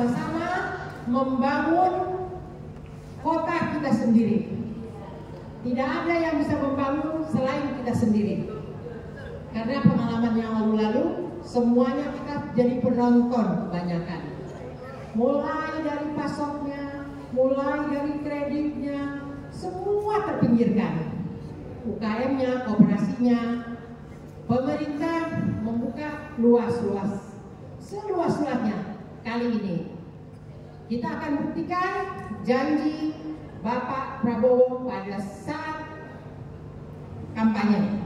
bersama-sama membangun kota kita sendiri. Tidak ada yang bisa membangun selain kita sendiri. Karena pengalaman yang lalu-lalu, semuanya kita jadi penonton kebanyakan. Mulai dari pasoknya, mulai dari kreditnya, semua terpinggirkan. UKM-nya, kooperasinya, pemerintah membuka luas-luas, seluas-luasnya. Kali ini kita akan buktikan janji Bapak Prabowo pada saat kampanye.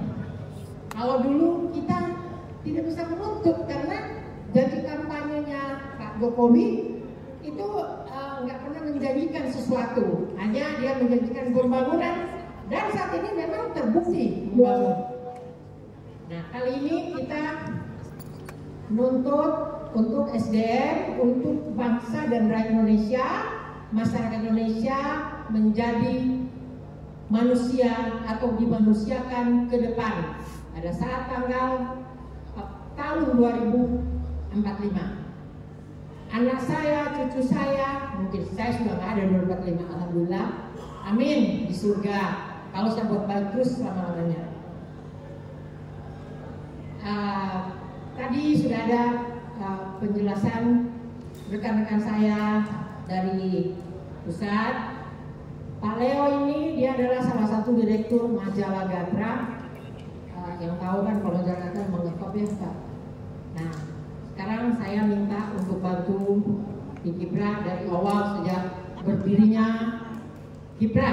Kalau dulu kita tidak bisa menuntut karena janji kampanyenya Pak Jokowi itu nggak pernah menjanjikan sesuatu, hanya dia menjanjikan pembangunan, dan saat ini memang terbukti membangun. Nah, kali ini kita menuntut untuk SDM, untuk bangsa dan rakyat Indonesia, masyarakat Indonesia menjadi manusia atau dimanusiakan ke depan pada saat tahun 2045. Anak saya, cucu saya, mungkin saya sudah nggak ada 2045, alhamdulillah, amin, di surga. Kalau saya buat baik terus selama-lamanya. Tadi sudah ada penjelasan rekan-rekan saya dari pusat. Pak Leo ini dia adalah salah satu direktur majalah Gatra. Yang tahu kan kalau majalah Gatra mengetop ya Pak. Nah, sekarang saya minta untuk bantu di Kipra dari awal sejak berdirinya Kipra,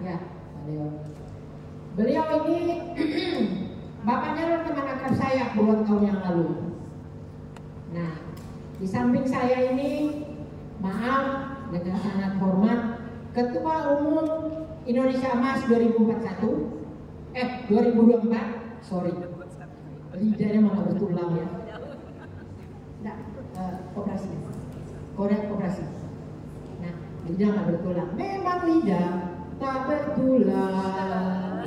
ya Pak Leo. Beliau ini bapaknya adalah teman akrab saya puluhan tahun yang lalu. Nah, di samping saya ini, maaf dengan sangat hormat, Ketua Umum Indonesia Emas 2024, sorry, lidahnya malah bertulang ya. Nah, koperasi. Nah, lidah nggak bertulang. Memang lidah tak bertulang.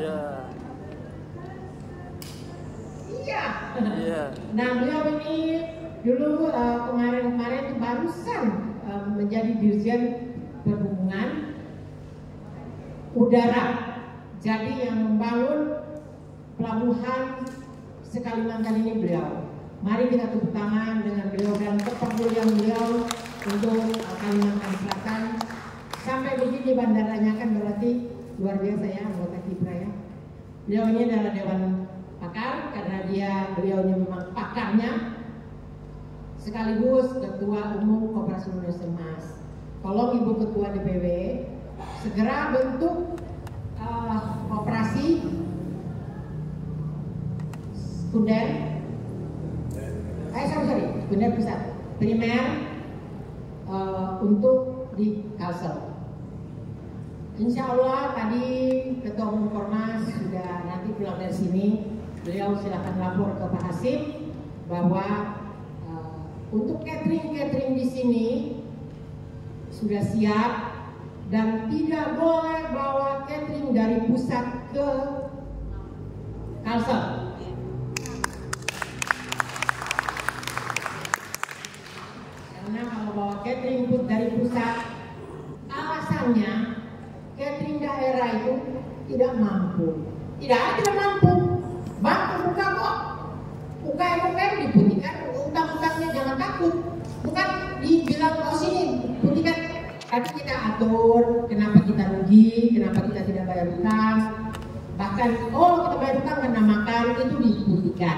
Iya. Nah, beliau ini dulu kemarin barusan menjadi dirjen perhubungan udara. Jadi yang membangun pelabuhan Sekalimantan ini beliau. Mari kita tepuk tangan dengan beliau dan kepedulian beliau untuk Kalimantan Selatan. Sampai begini bandaranya kan berarti luar biasa ya anggota Kipra ya. Beliau ini adalah Dewan Pakar karena beliau ini memang pakarnya, sekaligus Ketua Umum Koperasi Indonesia Emas. Tolong Ibu Ketua DPW segera bentuk koperasi sekunder, sekunder pusat, primer untuk di Kalsel. Insya Allah tadi Ketua Umum Kormas sudah nanti pulang dari sini, beliau silakan lapor ke Pak Hasim bahwa untuk catering di sini sudah siap dan tidak boleh bawa catering dari pusat ke Kalsel. Karena kalau bawa catering dari pusat, alasannya catering daerah itu tidak mampu. Tidak mampu. Bantu buka kok. UKM diputihkan, utang-utangnya jangan takut. Bukan dibilang oh sini putihkan, tapi kita atur kenapa kita rugi, kenapa kita tidak bayar utang. Bahkan kita bayar utang karena makan itu diputihkan.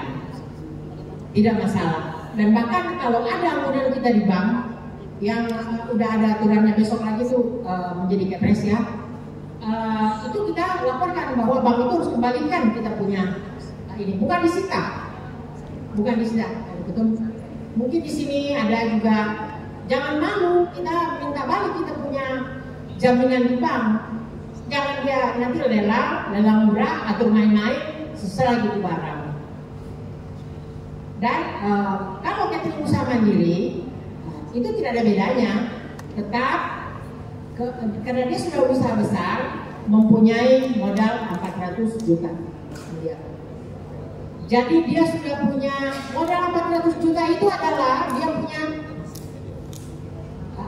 Tidak masalah. Dan bahkan kalau ada model kita di bank yang udah ada aturannya besok lagi tuh menjadi kepres ya, itu kita laporkan bahwa bank itu harus kembalikan kita punya ini, bukan disita. Betul. Mungkin di sini ada juga, jangan malu kita minta balik kita punya jaminan di bank. Jangan dia nanti lelang murah atau main-main sesuai gitu barang. Dan kalau catering usaha mandiri itu tidak ada bedanya, tetap karena dia sudah usaha besar mempunyai modal 400 juta. Jadi dia sudah punya modal 400 juta itu adalah dia punya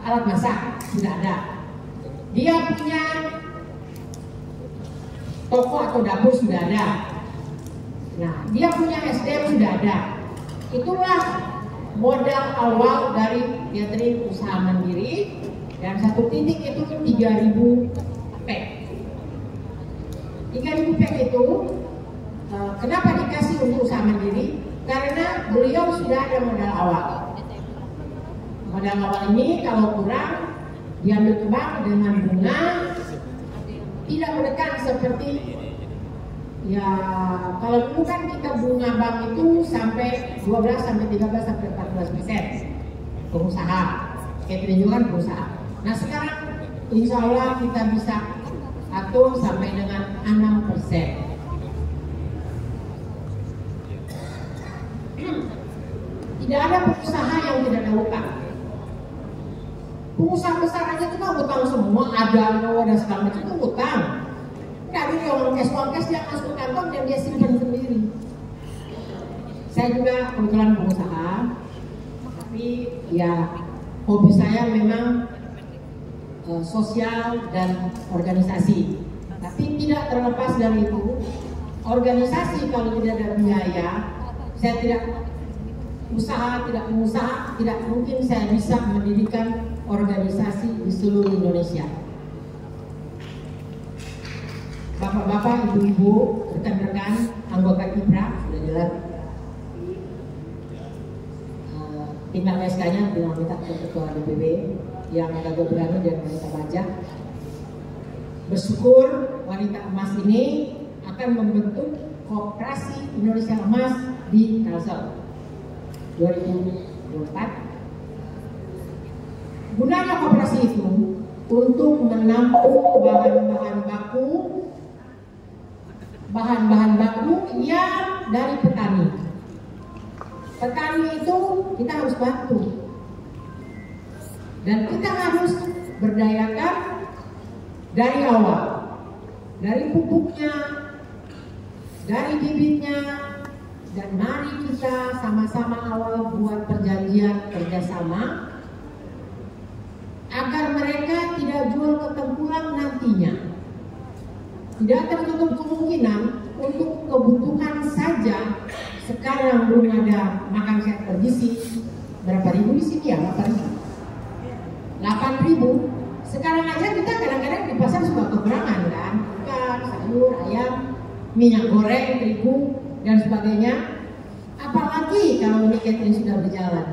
alat masak sudah ada. Dia punya toko atau dapur sudah ada. Nah, dia punya SDM sudah ada. Itulah modal awal dari catering usaha mandiri, dan satu titik itu 3.000 pack. 3.000 pack itu kenapa dikasih untuk usaha mandiri? Karena beliau sudah ada modal awal. Modal awal ini kalau kurang diambil ke bank dengan bunga tidak menekan seperti ya kalau dulu kan kita bunga bank itu sampai 12 sampai 13 sampai 14% pengusaha, catering juga kan pengusaha. Nah sekarang insya Allah kita bisa atur sampai dengan 6%. Tidak ada pengusaha yang tidak ada utang. Pengusaha besar aja itu kan utang semua, ada segala macam itu utang. Tapi dia uang cash dia masuk kantong dan dia simpan sendiri. Saya juga kebetulan pengusaha, tapi ya hobi saya memang sosial dan organisasi. Tapi tidak terlepas dari itu, organisasi kalau tidak ada biaya, saya tidak usaha, tidak pengusaha, tidak mungkin saya bisa mendirikan organisasi di seluruh Indonesia. Bapak-bapak, ibu-ibu, rekan-rekan, anggota KIPRA sudah jelas. Tinggal SK-nya bilang minta ke ketua DPB yang agak berani dan wanita baja. Bersyukur wanita emas ini akan membentuk Koperasi Indonesia Emas di Kalsel 2024. Gunanya koperasi itu untuk menampung bahan-bahan baku yang dari petani. Petani itu kita harus bantu, dan kita harus berdayakan dari awal, dari pupuknya, dari bibitnya, dan mari kita sama-sama awal buat perjanjian kerjasama agar mereka tidak jual ke tengkulak nantinya. Tidak tertutup kemungkinan untuk kebutuhan saja. Sekarang belum ada makan sehat bergizi. Berapa ribu di sini ya? 8.000. Sekarang aja kita kadang-kadang di pasar suka kekurangan kan? Ikan, sayur, ayam, minyak goreng, terigu, dan sebagainya. Apalagi kalau ini catering sudah berjalan.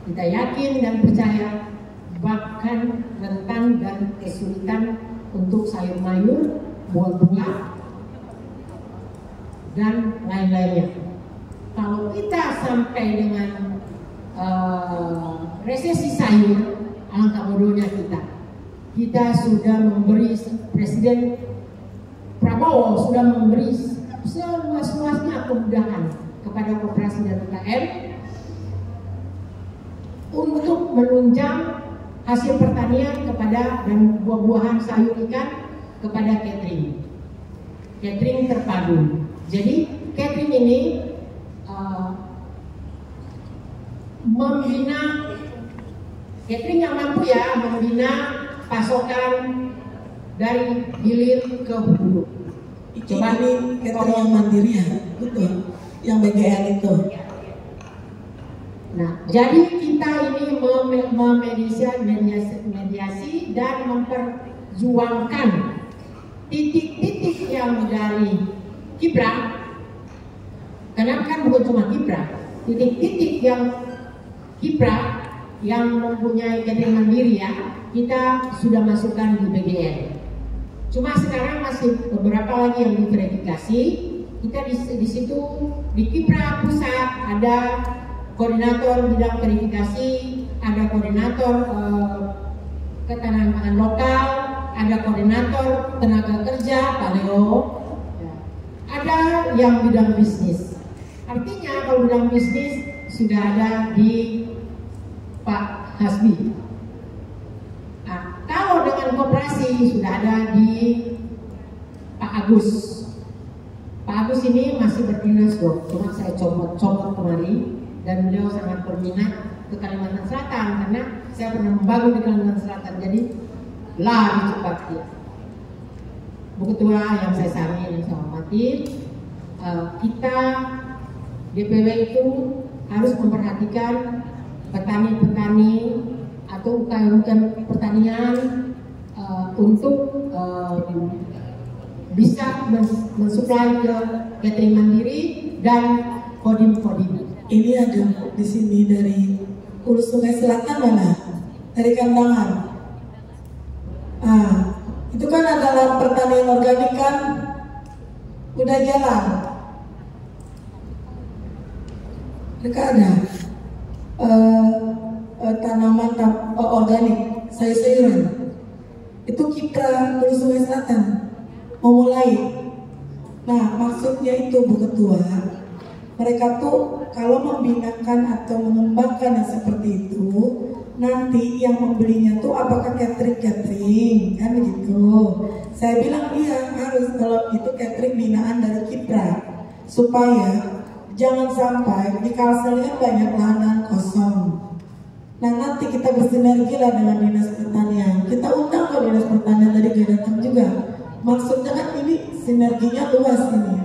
Kita yakin dan percaya bahkan rentan dan kesulitan untuk sayur mayur, buah-buah, dan lain-lainnya. Kalau kita sampai dengan resesi sayur, alangkah bodohnya kita sudah memberi, Presiden Prabowo sudah memberi seluas-luasnya kemudahan kepada koperasi dan UKM untuk menunjang hasil pertanian kepada dan buah-buahan, sayur, ikan kepada catering terpadu. Jadi catering ini membina catering yang mampu ya, membina pasokan dari hilir ke hulu. Coba nih catering yang mandiri ya, betul, yang BGN itu. Nah, jadi kita ini memediasi dan memperjuangkan titik-titik yang dari KIPRA. Karena kan bukan cuma KIPRA, titik-titik yang KIPRA yang mempunyai catering mandiri ya, kita sudah masukkan di BGN. Cuma sekarang masih beberapa lagi yang diverifikasi. Kita di situ di KIPRA pusat ada koordinator bidang verifikasi, ada koordinator ketahanan pangan lokal, ada koordinator tenaga kerja, Pak Leo, ada yang bidang bisnis. Artinya kalau bidang bisnis sudah ada di Pak Hasbi. Nah, kalau dengan koperasi sudah ada di Pak Agus. Pak Agus ini masih berdinas loh, cuma saya comot kemarin. Dan beliau sangat berminat ke Kalimantan Selatan karena saya pernah membangun di Kalimantan Selatan, jadi lari cepat dia. Bu Ketua yang saya sayangi dan saya hormati, kita DPW itu harus memperhatikan petani-petani atau UKM pertanian untuk bisa mensuplai ke catering mandiri dan kodim-kodim. Ini ada di sini dari Hulu Sungai Selatan mana? Dari Kandangan. Itu kan adalah pertanian organik kan udah jalan. Mereka ada tanaman organik, sayur-sayuran. Itu Kipra Hulu Sungai Selatan mau mulai. Nah, maksudnya itu Bu Ketua, mereka tuh kalau membinakan atau mengembangkan yang seperti itu, nanti yang membelinya tuh apakah catering kan begitu. Saya bilang iya harus, kalau itu catering binaan dari Kipra, supaya jangan sampai di Kalselnya banyak lahan kosong. Nah, nanti kita bersinergi lah dengan Dinas Pertanian. Kita undang ke Dinas Pertanian, tadi gak datang juga. Maksudnya kan ini sinerginya luas ini.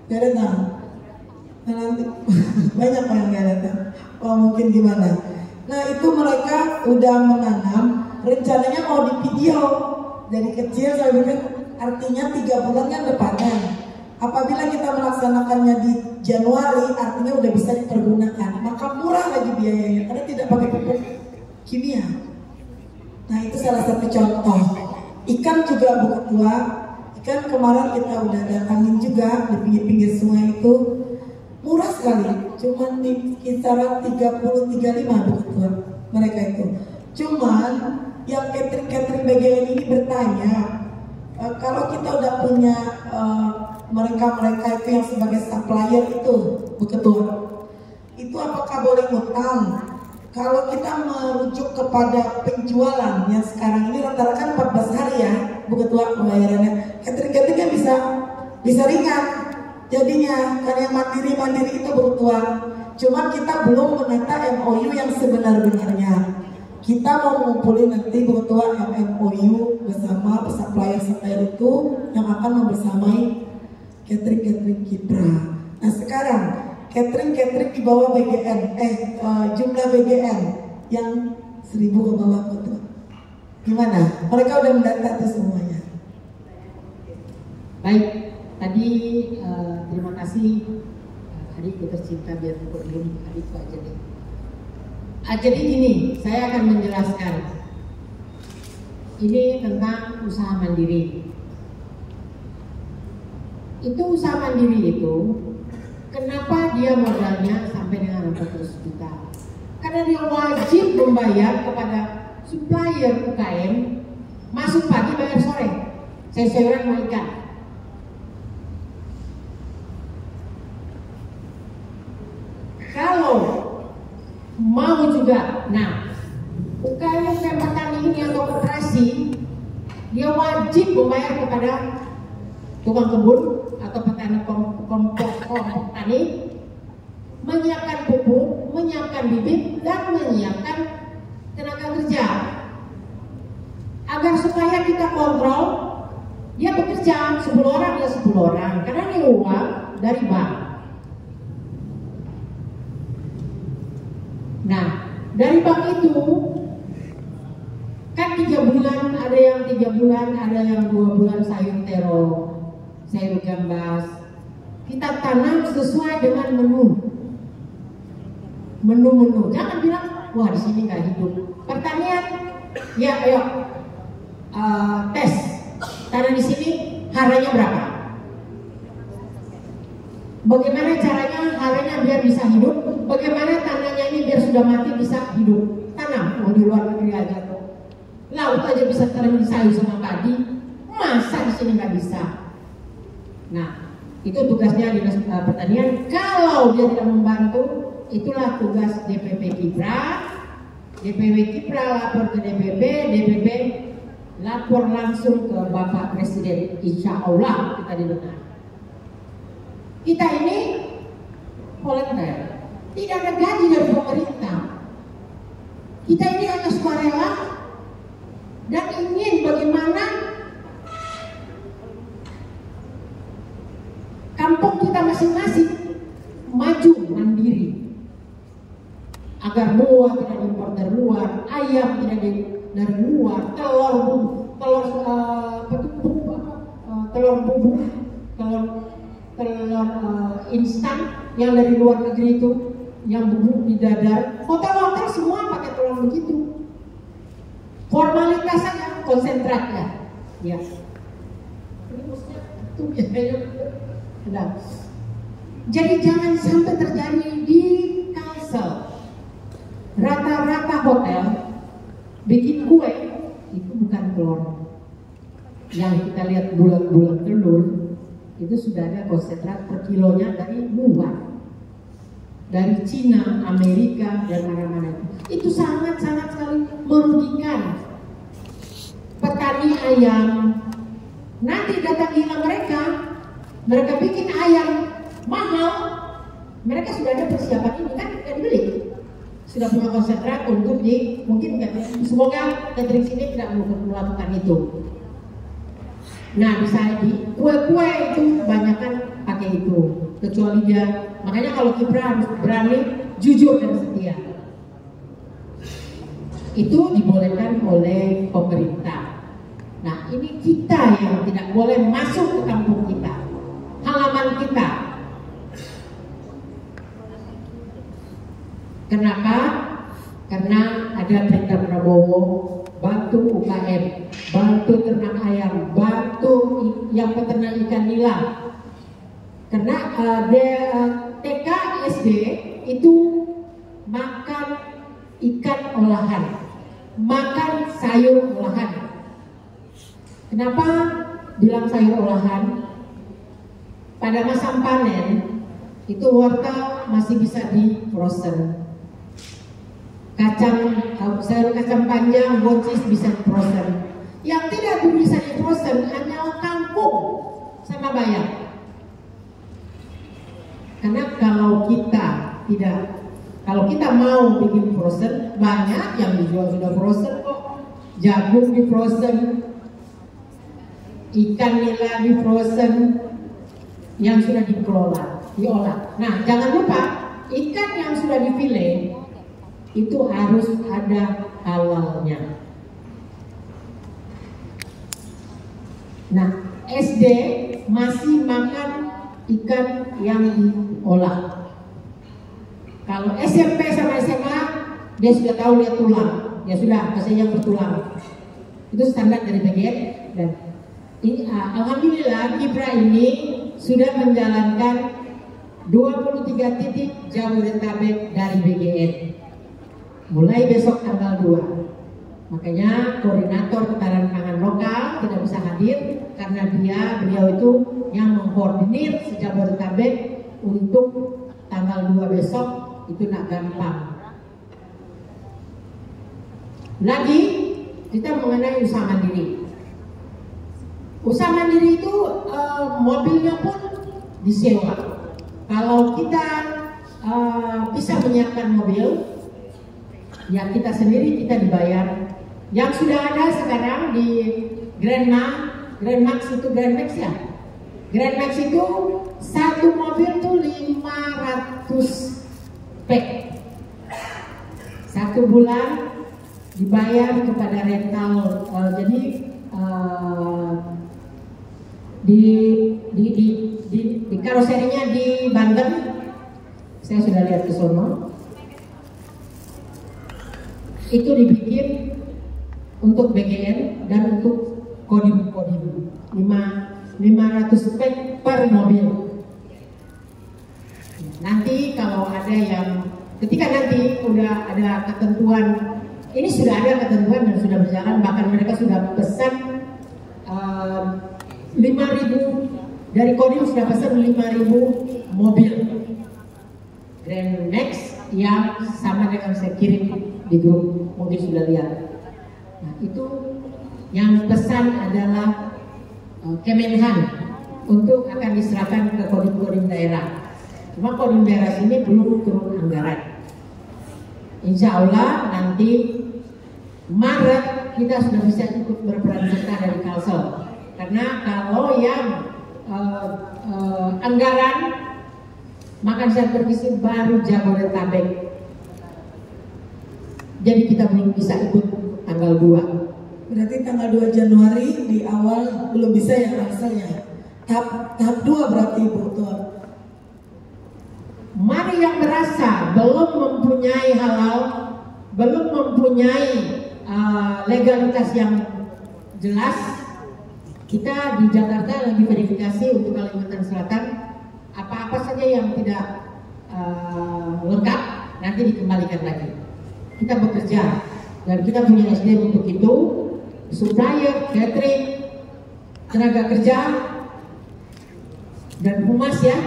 Gak datang. Nah, nanti banyak yang gak datang. Oh, mungkin gimana? Nah, itu mereka udah menanam, rencananya mau di video dari kecil, saya bikin artinya 3 bulan kan depannya. Apabila kita melaksanakannya di Januari, artinya udah bisa dipergunakan, maka murah lagi biayanya karena tidak pakai pupuk kimia. Nah, itu salah satu contoh. Ikan juga Bu Ketua, ikan kemarin kita udah datangin juga di pinggir-pinggir sungai itu, murah sekali, cuman di kisaran 30-35 Bu Ketua mereka itu. Cuman yang catering BGN ini bertanya, kalau kita udah punya mereka itu yang sebagai supplier itu Bu Ketua, itu apakah boleh ngutang? Kalau kita merujuk kepada penjualan yang sekarang ini rata-rata kan 14 hari ya Bu Ketua pembayarannya, catering-cateringnya bisa ringan jadinya, karena yang mandiri itu Bu Ketua. Cuman kita belum menata MOU yang sebenar-benarnya. Kita mau ngumpulin nanti Bu Ketua MOU bersama supplier itu yang akan membersamai catering Kipra. Nah, sekarang catering di bawah BGN, jumlah BGN yang 1000 ke bawah itu gimana? Mereka udah mendata tuh semuanya. Baik, tadi terima kasih adikku tercinta, biar belum adikku aja deh. Jadi gini, saya akan menjelaskan ini tentang usaha mandiri. Itu usaha mandiri itu, kenapa dia modalnya sampai dengan 400 juta? Karena dia wajib membayar kepada supplier UKM, masuk pagi bayar sore, sayur-sayuran sama ikan. Kalau mau juga, nah UKM petani ini atau koperasi, dia wajib membayar kepada tukang kebun atau petani kelompok tani, menyiapkan pupuk, menyiapkan bibit, dan menyiapkan tenaga kerja, agar supaya kita kontrol dia bekerja 10 orang ya 10 orang, karena ini uang dari bank. Nah, dari bank itu kan 3 bulan, ada yang 3 bulan, ada yang 2 bulan sayur terong, sayur gambas. Kita tanam sesuai dengan menu. Jangan bilang, wah di sini nggak hidup. Pertanian, ya ayo tes. Tanam di sini harganya berapa? Bagaimana caranya harganya biar bisa hidup? Bagaimana tanahnya ini biar sudah mati bisa hidup? Tanam, mau di luar negeri aja tuh. Laut aja bisa tanam sayur sama padi. Masa di sini nggak bisa? Nah, itu tugasnya Dinas Pertanian. Kalau dia tidak membantu, itulah tugas DPP Kipra. DPW Kipra lapor ke DPP lapor langsung ke Bapak Presiden. Insya Allah kita didengar. Kita ini volunteer, tidak ada gaji dari pemerintah. dan ingin bagaimana kampung kita masing-masing maju mandiri, agar buah tidak diimpor dari luar, ayam tidak dari luar, telur instan yang dari luar negeri itu, yang bubuk di dadar. Hotel-hotel semua pakai telur begitu. Formalitas saja, konsentratnya. Ya. Ini maksudnya itu biasanya. Jadi jangan sampai terjadi di Kalsel. Rata-rata hotel bikin kue itu bukan telur. Yang kita lihat bulat-bulat telur itu sudah ada konsentrat per kilonya dari luar. Dari Cina, Amerika, dan mana-mana itu sangat-sangat sekali merugikan petani ayam. Nanti datang gila mereka bikin ayam mahal, mereka sudah ada persiapan ini kan beli, sudah punya konsentrat untuk mungkin semoga catering sini tidak melakukan itu. Nah, bisa di kue-kue itu kebanyakan pakai itu, kecuali dia. Makanya kalau Kipra harus berani, jujur dan setia. Itu dibolehkan oleh pemerintah. Nah, ini kita yang tidak boleh masuk ke kampung kita, halaman kita. Kenapa? Karena ada perintah Prabowo, bantu UKM, bantu ternak ayam, bantu yang peternak ikan nila. Karena TK SD itu makan ikan olahan, makan sayur olahan. Kenapa bilang sayur olahan? Pada masa panen itu wortel masih bisa di frozen, sayur kacang panjang, buncis bisa di frozen. Yang tidak bisa di frozen hanya kangkung sama bayam. Karena kalau kita mau bikin frozen, banyak yang dijual sudah frozen kok. Jagung di frozen, ikan nila di frozen, yang sudah diolah. Nah, jangan lupa ikan yang sudah dipilih itu harus ada halalnya. Nah, SD masih makan ikan yang diolah. Kalau SMP sama SMA dia sudah tahu dia tulang, ya sudah kasih yang bertulang. Itu standar dari BGN. Dan alhamdulillah Kipra ini sudah menjalankan 23 titik Jabodetabek dari BGN. Mulai besok tanggal 2. Makanya koordinator ketahanan pangan lokal tidak bisa hadir karena beliau itu yang mengkoordinir se-Jabodetabek untuk tanggal 2 besok. Itu nak gampang. Lagi kita mengenai usaha mandiri. Usaha mandiri itu mobilnya pun disewa. Kalau kita bisa menyiapkan mobil, ya kita sendiri kita dibayar. Yang sudah ada sekarang di Grand Max itu Grand Max ya. Grand Max itu satu mobil tuh 500 P. 1 bulan dibayar kepada rental. Jadi di karoserinya di Banten, saya sudah lihat ke sono. Itu dibikin untuk BGN dan untuk Kodim 500 spek per mobil. Nanti kalau ada yang ketika nanti udah ada ketentuan, ini sudah ada ketentuan dan sudah berjalan, bahkan mereka sudah pesan 5.000 dari Kodim sudah pesan 5.000 mobil Grand Max yang sama dengan saya kirim di grup, mungkin sudah lihat. Nah, itu yang pesan adalah Kemenhan untuk akan diserahkan ke kodim-kodim daerah. Cuma kodim daerah sini belum turun anggaran. Insya Allah nanti Maret kita sudah bisa ikut berperan serta dari Kalsel. Karena kalau yang anggaran makan siang bergizi baru Jabodetabek. Jadi kita belum bisa ikut tanggal 2. Berarti tanggal 2 Januari di awal belum bisa ya Kalselnya. Tahap 2 berarti Ibu Ketua. Mari yang merasa belum mempunyai halal, belum mempunyai legalitas yang jelas, kita di Jakarta lagi verifikasi untuk Kalimantan Selatan. Apa-apa saja yang tidak lengkap nanti dikembalikan lagi. Kita bekerja dan kita punya SDM untuk itu, supplier, catering, tenaga kerja, dan humas ya.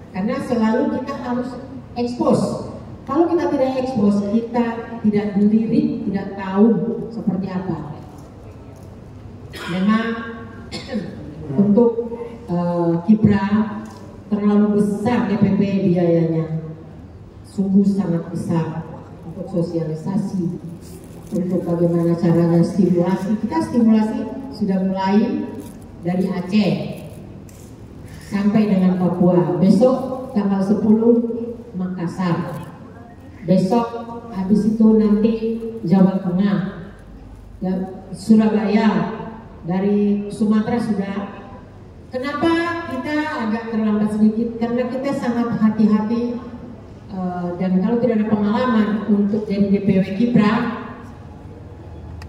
Karena selalu kita harus expose. Kalau kita tidak expose, kita tidak dilirik, tidak tahu seperti apa. Memang untuk Kipra terlalu besar DPP biayanya, sungguh sangat besar untuk sosialisasi, untuk bagaimana caranya stimulasi. Kita stimulasi sudah mulai dari Aceh sampai dengan Papua. Besok tanggal 10 Makassar. Besok habis itu nanti Jawa Tengah, Surabaya, dari Sumatera sudah. Kenapa kita agak terlambat sedikit? Karena kita sangat hati-hati dan kalau tidak ada pengalaman untuk jadi DPW Kipra,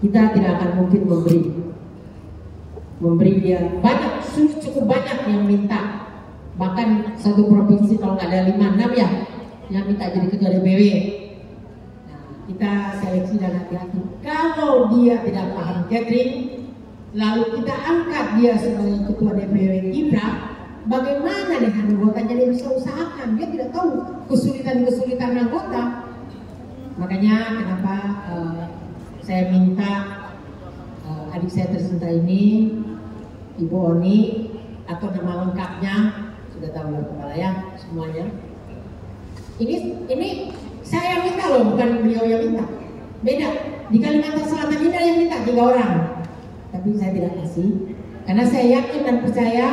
kita tidak akan mungkin memberi dia banyak, cukup banyak yang minta. Bahkan satu provinsi kalau nggak ada 5-6 ya yang minta jadi ketua DPW. Nah, kita seleksi dan hati-hati. Kalau dia tidak paham catering, lalu kita angkat dia sebagai ketua DPW Kipra, bagaimana dengan anggotanya dia bisa usahakan? Dia tidak tahu kesulitan-kesulitan anggota. Makanya kenapa saya minta adik saya tercinta ini, Ibu Oni, atau nama lengkapnya sudah tahu lah kepala ya semuanya. Ini saya yang minta loh, bukan beliau yang minta. Beda. Di Kalimantan Selatan ini ada yang minta 3 orang, tapi saya tidak kasih karena saya yakin dan percaya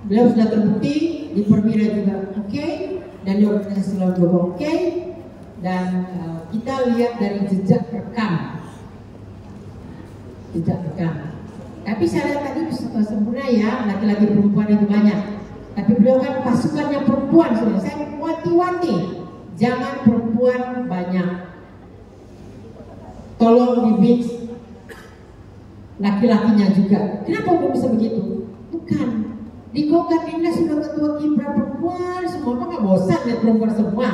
beliau sudah terbukti di Permira juga oke, dan di organisasi lain juga oke, dan kita lihat dari jejak rekam. Tapi saya lihat tadi sempurna ya, laki-laki perempuan itu banyak. Tapi beliau kan pasukannya perempuan sudah. Saya wanti-wanti, jangan perempuan banyak. Tolong di mix laki-lakinya juga. Kenapa kok bisa begitu? Bukan. Di Kogadinda sudah ketua Kipra perempuan semua, apa nggak bosan lihat perempuan semua?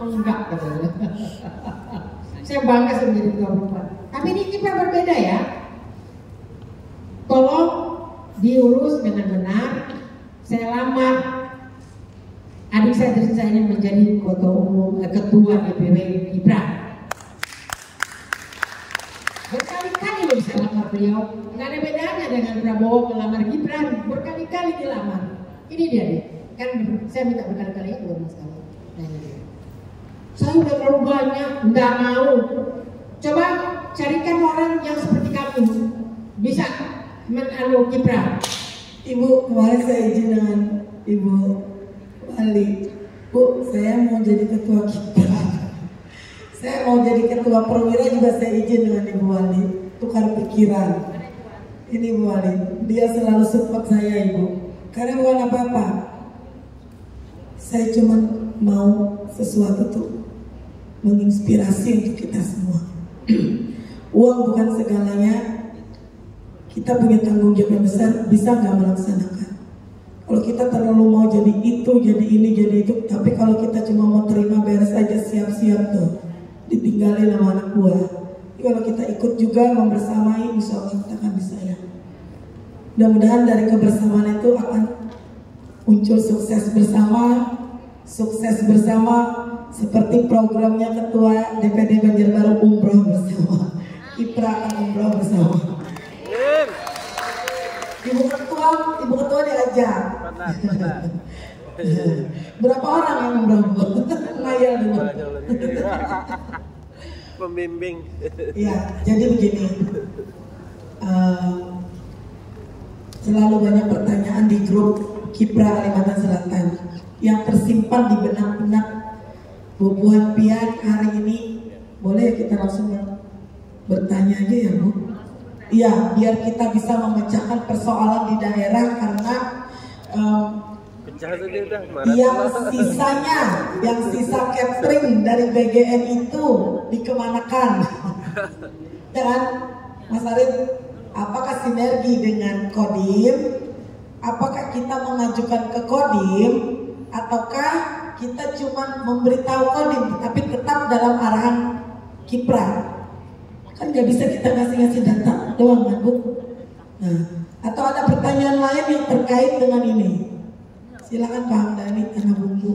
Enggak katanya. Saya bangga menjadi ketua perempuan. Tapi di Kipra berbeda ya. Tolong diurus dengan benar. Saya lamar adik saya tercinta ini menjadi ketua DPW Kipra. Berkali-kali loh saya lamar beliau. Nggak ada bedanya dengan Prabowo melamar Gibran. Berkali-kali dilamar. Ini dia nih. Kan saya minta berkali-kali ya belum sekali. Nah ini dia. Saya udah terlalu banyak, nggak mau. Coba carikan orang yang seperti kamu bisa menanu Kipra. Ibu, kemarin saya izin dengan Ibu Wali. Bu, saya mau jadi ketua Kipra. Saya mau jadi ketua perwira juga saya izin dengan Ibu Wali. Tukar pikiran. Ini Ibu Wali, dia selalu support saya Ibu. Karena bukan apa-apa. Saya cuma mau sesuatu tuh menginspirasi untuk kita semua. Uang bukan segalanya. Kita punya tanggung jawab yang besar, bisa nggak melaksanakan? Kalau kita terlalu mau jadi itu, jadi ini, jadi itu, tapi kalau kita cuma mau terima beres aja siap-siap tuh, ditinggalin sama anak buah. Jadi kalau kita ikut juga membersamai, insya Allah kita akan bisa ya. Mudah-mudahan dari kebersamaan itu akan muncul sukses bersama, seperti programnya Ketua DPD Banjarbaru umroh bersama. Kipra akan umroh bersama. Ibu ketua diajak. Berapa orang yang umroh? Ngayal dulu. Pembimbing. Ya, jadi begini. selalu banyak pertanyaan di grup Kipra Kalimantan Selatan yang tersimpan di benak-benak Bu Buan Pian hari ini. Boleh kita langsung bertanya aja ya Bu? Iya, biar kita bisa memecahkan persoalan di daerah karena yang sisa catering dari BGN itu dikemanakan? Ya kan, Mas Arif? Apakah sinergi dengan Kodim? Apakah kita mengajukan ke Kodim? Ataukah kita cuma memberitahu Kodim tapi tetap dalam arahan Kipra? Kan nggak bisa kita ngasih data doang kan Bu? Nah, atau ada pertanyaan lain yang terkait dengan ini? Silakan Pak Hamdani Tanah Bumbu.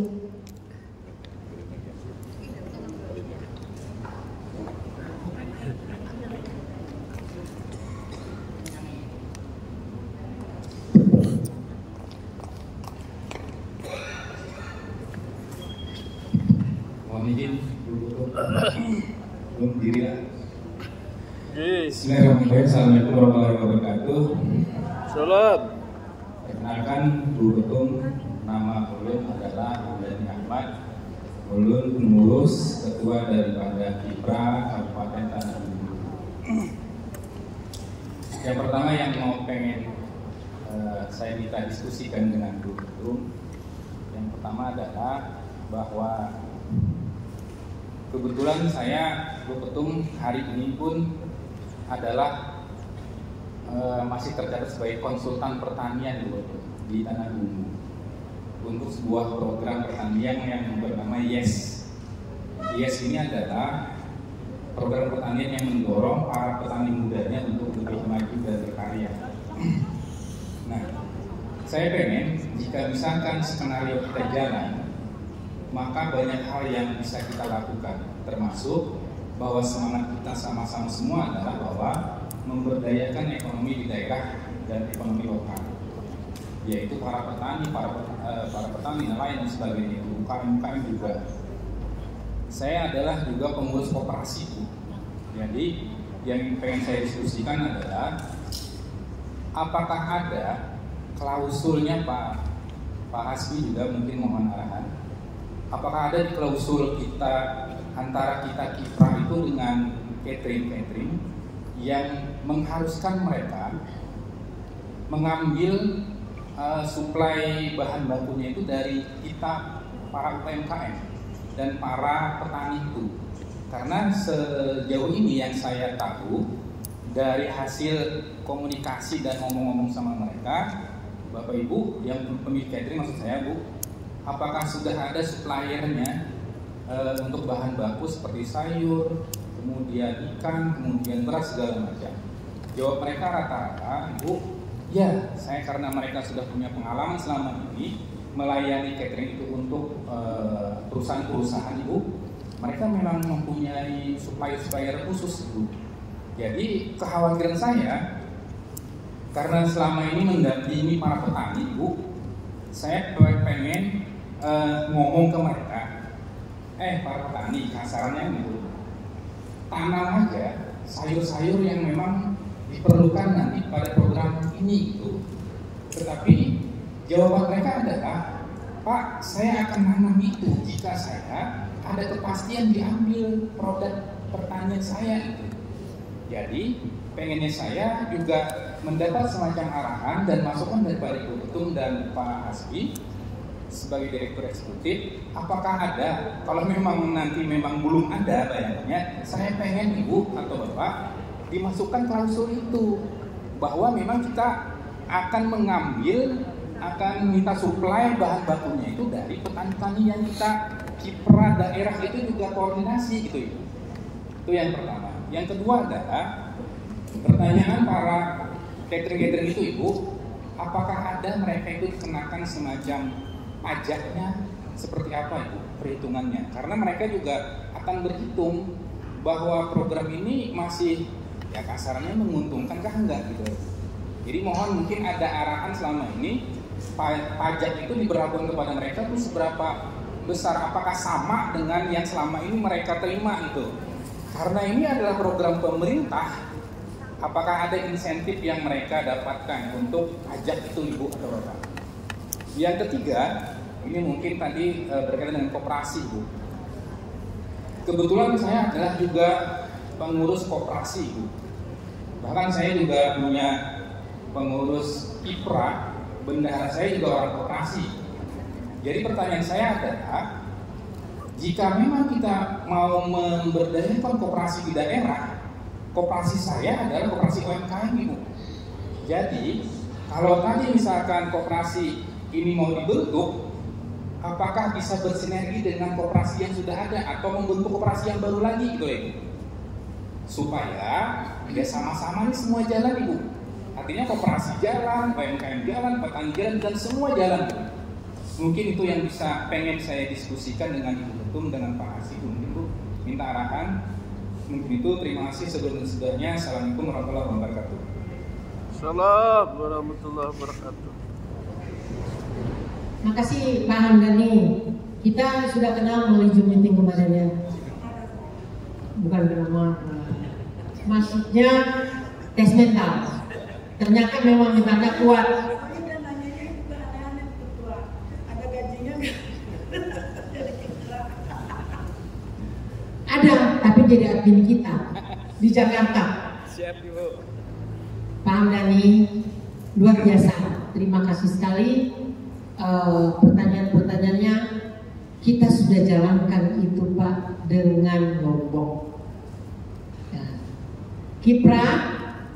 Mohon izin belum diri lah. Bismillahirrahmanirrahim. Assalamualaikum warahmatullahi wabarakatuh. Salam. Perkenalkan, Bu Ketum, nama ulun adalah Hamdani Ahmad. Ulun pengurus ketua daripada Kipra Kabupaten Tanah Bumbu. Yang pertama yang mau pengen saya minta diskusikan dengan Bu Ketum, yang pertama adalah bahwa kebetulan saya Bu Ketum hari ini pun adalah masih tercatat sebagai konsultan pertanian di Tanah Bumbu untuk sebuah program pertanian yang bernama YES. YES ini adalah program pertanian yang mendorong para petani mudanya untuk lebih maju dan berkarya. Nah, saya pengen jika misalkan skenario kita jalan, maka banyak hal yang bisa kita lakukan, termasuk bahwa semangat kita sama-sama semua adalah bahwa memberdayakan ekonomi di daerah dan ekonomi lokal, yaitu para petani, para petani nelayan dan sebagainya, UKM juga. Saya adalah juga pengurus koperasi, Bu. Jadi yang pengen saya diskusikan adalah apakah ada klausulnya Pak Hasbi, juga mungkin mohon arahan. Apakah ada di klausul kita antara kita Kipra itu dengan catering yang mengharuskan mereka mengambil suplai bahan bakunya itu dari kita para UMKM dan para petani itu? Karena sejauh ini yang saya tahu dari hasil komunikasi dan ngomong-ngomong sama mereka, Bapak Ibu yang pemilik catering maksud saya Bu, apakah sudah ada suppliernya untuk bahan baku seperti sayur, kemudian ikan, kemudian beras segala macam? Jawab mereka rata-rata, Ibu, ya saya karena mereka sudah punya pengalaman selama ini melayani catering itu untuk perusahaan-perusahaan Ibu, mereka memang mempunyai supplier khusus Ibu. Jadi kekhawatiran saya, karena selama ini mendampingi para petani Ibu, saya pengen ngomong ke mereka, para petani, kasarannya gitu, tanam aja sayur-sayur yang memang diperlukan nanti pada program ini gitu. Tetapi jawaban mereka adalah, Pak, saya akan nanam itu jika saya ada kepastian diambil produk pertanian saya itu. Jadi pengennya saya juga mendapat semacam arahan dan masukan dari Pak Ketum dan Pak Hasbi sebagai Direktur Eksekutif, apakah ada, kalau memang nanti memang belum ada bayangannya, saya pengen Ibu atau Bapak dimasukkan klausul itu, bahwa memang kita akan mengambil, akan minta suplai bahan bakunya itu dari petani-petani yang kita Kipra daerah itu juga koordinasi gitu Ibu. Itu yang pertama. Yang kedua adalah pertanyaan para catering itu Ibu, apakah ada mereka itu dikenakan semacam pajaknya seperti apa Ibu perhitungannya? Karena mereka juga akan berhitung bahwa program ini masih ya kasarnya menguntungkan kah enggak gitu. Jadi mohon mungkin ada arahan selama ini pajak itu diberlakukan kepada mereka itu seberapa besar, apakah sama dengan yang selama ini mereka terima itu? Karena ini adalah program pemerintah apakah ada insentif yang mereka dapatkan untuk pajak itu Ibu atau Bapak? Yang ketiga, ini mungkin tadi berkaitan dengan koperasi Bu. Kebetulan saya adalah juga pengurus koperasi Bu. Bahkan saya juga punya pengurus KIPRA, bendahara saya juga orang koperasi. Jadi pertanyaan saya adalah, jika memang kita mau memberdayakan koperasi di daerah, koperasi saya adalah koperasi UMKM Ibu. Jadi kalau tadi misalkan koperasi ini mau dibentuk, apakah bisa bersinergi dengan koperasi yang sudah ada atau membentuk koperasi yang baru lagi gitu ya Ibu? Supaya ya sama-sama nih semua jalan Ibu. Artinya koperasi jalan, UMKM jalan, petani jalan, dan semua jalan Ibu. Mungkin itu yang pengen saya diskusikan dengan Ibu Ketum, dengan Pak Hasib. Mungkin Bu minta arahan. Mungkin itu, terima kasih sebelum-sebelumnya. Assalamualaikum warahmatullahi wabarakatuh. Assalamualaikum warahmatullahi wabarakatuh. Makasih Pak Hamdani. Kita sudah kenal melalui Zoom meeting kemarin ya. Bukan bernama, maksudnya tes mental. Ternyata memang di Anda kuat. Ada, tapi jadi admin kita di Jakarta. Siap Ibu. Pak Hamdani, luar biasa. Terima kasih sekali. Pertanyaan-pertanyaannya kita sudah jalankan itu Pak dengan Lombok. KIPRA,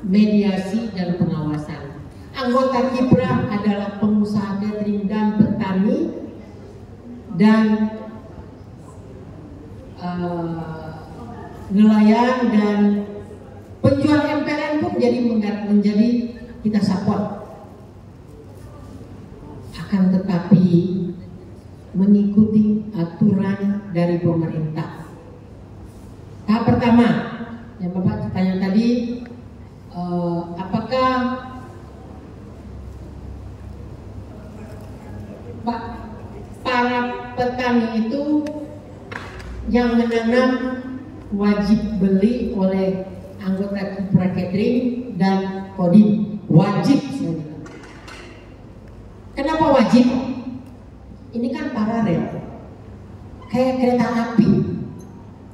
mediasi dan pengawasan. Anggota KIPRA adalah pengusaha catering dan petani dan nelayan dan penjual MPLN pun menjadi kita support. Akan tetapi mengikuti aturan dari pemerintah. Tahap pertama yang Bapak tanya tadi, apakah para petani itu yang menanam wajib beli oleh anggota KIPRA Catering dan Kodim, wajib. Kenapa wajib? Ini kan paralel, kayak kereta api.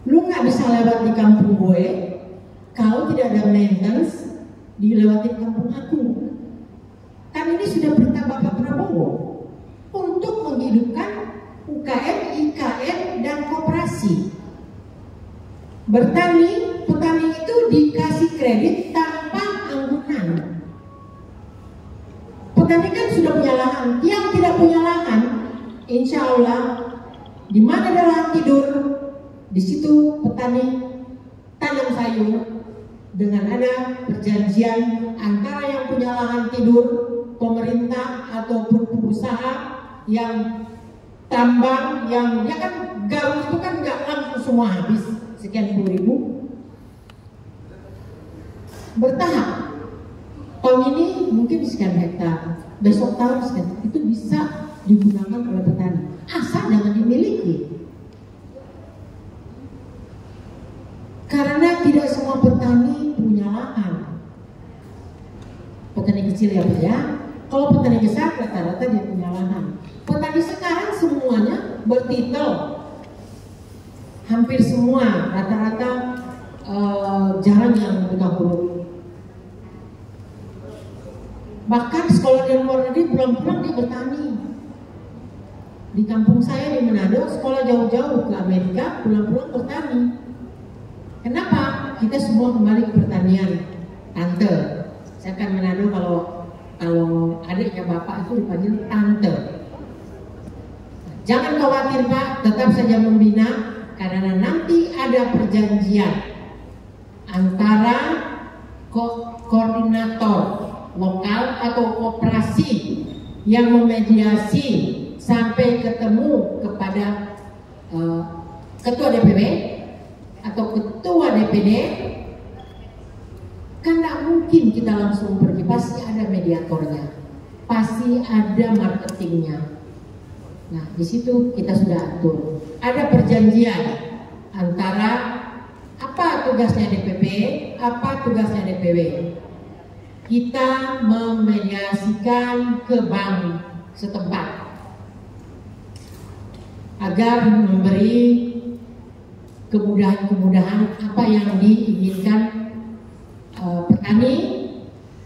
Lu nggak bisa lewat di kampung gue kalau tidak ada maintenance dilewati kampung aku. Kan ini sudah perintah Bapak Prabowo untuk menghidupkan UKM, IKM, dan koperasi. Petani itu dikasih kredit tanpa anggunan. Petani kan sudah punya lahan. Yang tidak punya lahan, insya Allah di mana ada lahan tidur, di situ petani tanam sayur dengan ada perjanjian antara yang punya lahan tidur, pemerintah ataupun pengusaha yang tambang, yang ya kan garuk itu kan nggak langsung semua habis sekian puluh ribu, bertahap. Tahun ini mungkin sekian hektar, besok tahun sekian, itu bisa digunakan oleh petani, asal jangan dimiliki. Karena tidak semua petani punya lahan. Petani kecil ya Pak ya. Kalau petani besar rata-rata dia punya lahan. Petani sekarang semuanya bertitel. Hampir semua rata-rata jarang yang buta huruf. Bahkan sekolah di luar negeri pulang-pulang dia bertani. Di kampung saya di Manado, sekolah jauh-jauh ke Amerika, pulang-pulang bertani. Kenapa? Kita semua kembali ke pertanian. Tante, saya kan Manado, kalau adiknya bapak itu dipanggil tante. Jangan khawatir Pak, tetap saja membina, karena nanti ada perjanjian antara koordinator lokal atau koperasi yang memediasi sampai ketemu kepada ketua DPW atau ketua DPD. Kan tidak mungkin kita langsung pergi, pasti ada mediatornya, pasti ada marketingnya. Nah di situ kita sudah atur, ada perjanjian antara apa tugas tugasnya DPP, apa tugasnya DPW? Kita memediasikan ke bank setempat agar memberi kemudahan-kemudahan apa yang diinginkan petani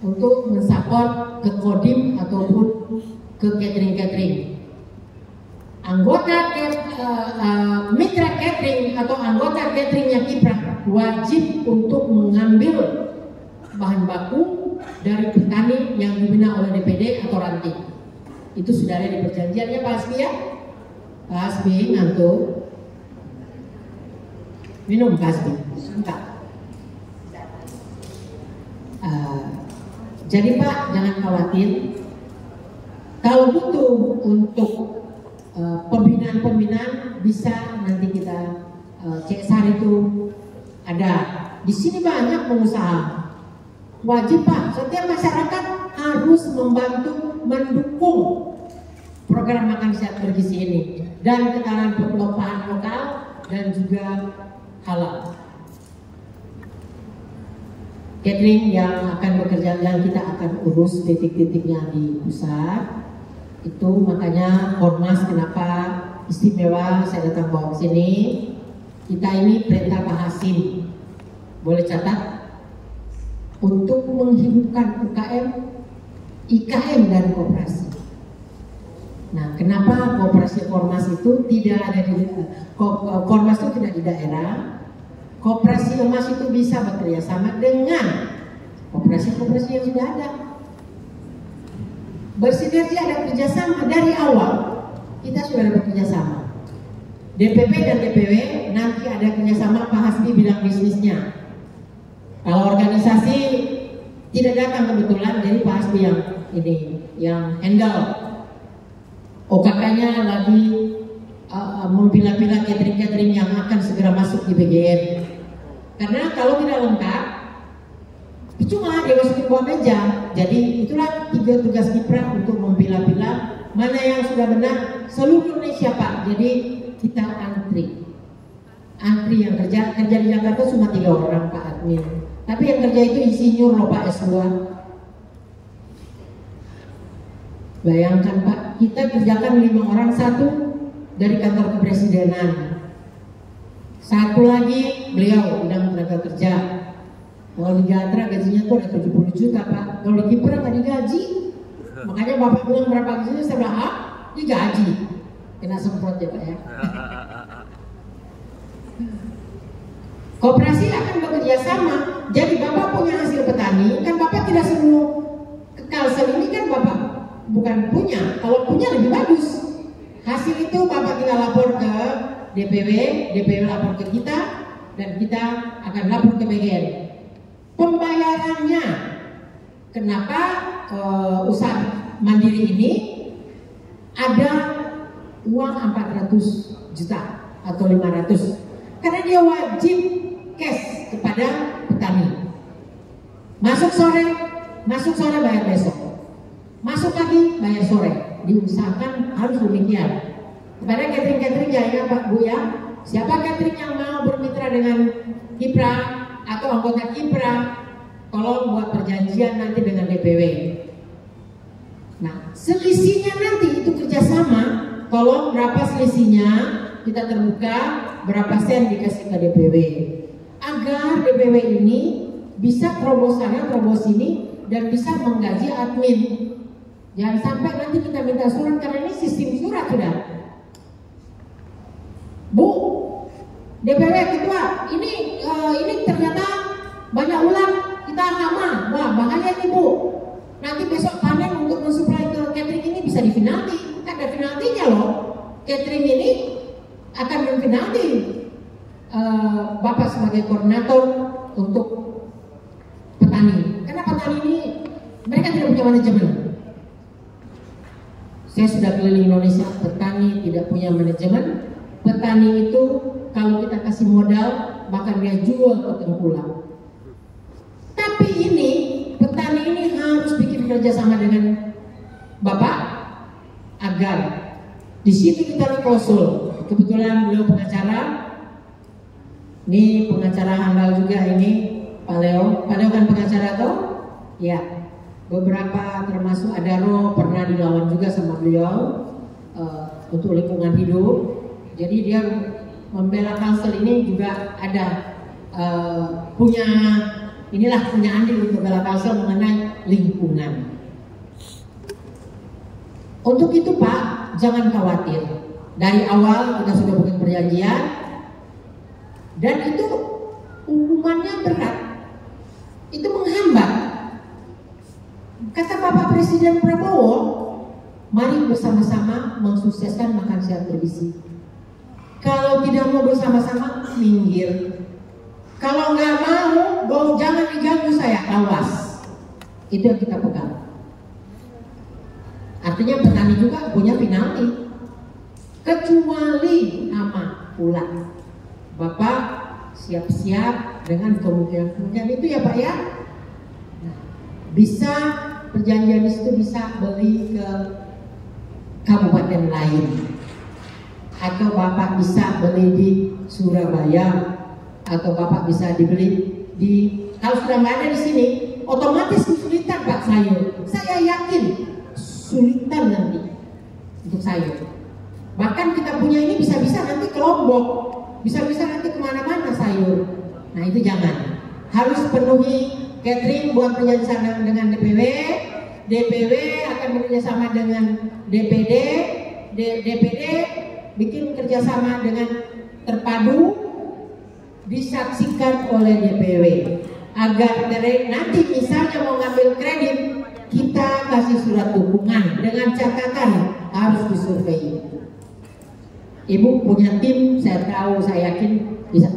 untuk mensupport ke Kodim ataupun ke catering-catering. Anggota mitra catering atau anggota cateringnya Kiprah wajib untuk mengambil bahan baku dari petani yang dibina oleh DPD atau ranting. Itu sudah ada di perjanjiannya Pak Hasbi ya? Pak Hasbi ngantuk. Minum Pak Hasbi. Enggak. Jadi Pak, jangan khawatir. Kalau butuh untuk pembinaan bisa nanti kita CSR itu ada. Di sini banyak pengusaha. Wajib Pak, setiap masyarakat harus membantu mendukung program makan sehat bergizi ini dan ketahanan pengelolaan lokal dan juga halal. Catering yang akan bekerja, yang kita akan urus titik-titiknya di pusat. Itu makanya Ormas kenapa istimewa saya datang bawa ke sini. Kita ini perintah Pak Hasim, boleh catat, untuk menghidupkan UKM, IKM dan koperasi. Nah, kenapa koperasi Ormas itu tidak ada di Ormas itu tidak di daerah? Koperasi emas itu bisa bekerja sama dengan koperasi-koperasi yang sudah ada. Bersinergi, ada kerjasama dari awal. Kita sudah ada kerjasama. DPP dan DPW nanti ada kerjasama Pak Hasbi bidang bisnisnya. Kalau organisasi tidak datang kebetulan, jadi Pak Hasbi yang ini yang handle. OKK-nya lagi mempilah-pilah catering-catering yang akan segera masuk di BGN. Karena kalau tidak lengkap, cuma dia masukin buah meja. Jadi itulah 3 tugas Kiprah untuk mempilah-pilah mana yang sudah benar seluruh Indonesia Pak. Jadi kita antri yang kerja di Jakarta cuma 3 orang Pak admin. Tapi yang kerja itu insinyur loh Pak S2. Bayangkan Pak, kita kerjakan 5 orang, 1 dari kantor kepresidenan, 1 lagi beliau bidang tenaga kerja. Kalau di Gatra gajinya tuh ada 70 juta Pak. Kalau di Kiprah nggak digaji. Makanya Bapak bilang berapa gajinya, saya bilang digaji. Kena semprot ya Pak ya. Koperasi akan bekerja sama. Jadi Bapak punya hasil petani, kan Bapak tidak seluruh kekalsel ini kan Bapak bukan punya. Kalau punya lebih bagus. Hasil itu Bapak tinggal lapor ke DPW, DPW lapor ke kita, dan kita akan lapor ke BGN. Pembayarannya, kenapa usaha mandiri ini ada uang 400 juta atau 500? Karena dia wajib cash kepada petani. Masuk sore bayar besok. Masuk pagi bayar sore. Diusahakan harus demikian. Kepada catering-catering ya Pak Bu ya, siapa catering yang mau bermitra dengan Kiprah atau anggota Kiprah, tolong buat perjanjian nanti dengan DPW. Nah, selisihnya nanti itu kerjasama. Tolong berapa selisihnya kita terbuka, berapa sen dikasih ke DPW, agar DPW ini bisa terobos sana, terobos sini, dan bisa menggaji admin. Jangan sampai nanti kita minta surat, karena ini sistem surat sudah. Bu, DPW ketua, ini ternyata banyak ulang, kita hama, wah bahaya nih Bu. Nanti besok panen untuk mensuplai ke catering ini bisa dipenalti, kan ada penaltinya loh. Catering ini akan mempenalti Bapak sebagai koordinator untuk petani, karena petani ini mereka tidak punya manajemen. Saya sudah keliling Indonesia, petani tidak punya manajemen. Petani itu kalau kita kasih modal, bahkan dia jual ke tengkulak. Tapi ini petani ini harus bikin kerjasama dengan Bapak agar di situ kita klausul. Kebetulan beliau pengacara, Ini pengacara handal juga ini, Pak Leo. Pak Leo kan pengacara toh? Ya. Beberapa termasuk Adaro pernah dilawan juga sama beliau untuk lingkungan hidup. Jadi dia membela Kalsel ini juga ada punya andil untuk bela Kalsel mengenai lingkungan. Untuk itu Pak, jangan khawatir. Dari awal kita sudah bikin perjanjian dan itu hukumannya berat. Itu menghambat. Kata Bapak Presiden Prabowo, mari bersama-sama mensukseskan makan siang bergizi. Kalau tidak mau bersama-sama, minggir. Kalau nggak mau, jangan diganggu saya, awas. Itu yang kita pegang. Artinya petani juga punya penalti. Kecuali hama pula. Bapak siap-siap dengan kemungkinan itu ya Pak ya. Nah, bisa perjanjian itu bisa beli ke kabupaten lain. Atau Bapak bisa beli di Surabaya. Atau Bapak bisa dibeli kalau sudah nggak ada di sini, otomatis kesulitan Pak sayur. Saya yakin sulitan nanti untuk sayur. Bahkan kita punya ini bisa-bisa nanti ke Lombok, bisa-bisa nanti kemana-mana sayur. Nah itu jangan. Harus penuhi catering buat kerjasama dengan DPW. DPW akan bekerjasama dengan DPD. DPD bikin kerjasama dengan terpadu, disaksikan oleh DPW agar nanti misalnya mau ngambil kredit, kita kasih surat dukungan dengan catatan harus disurvei. Ibu punya tim, saya tahu, saya yakin bisa.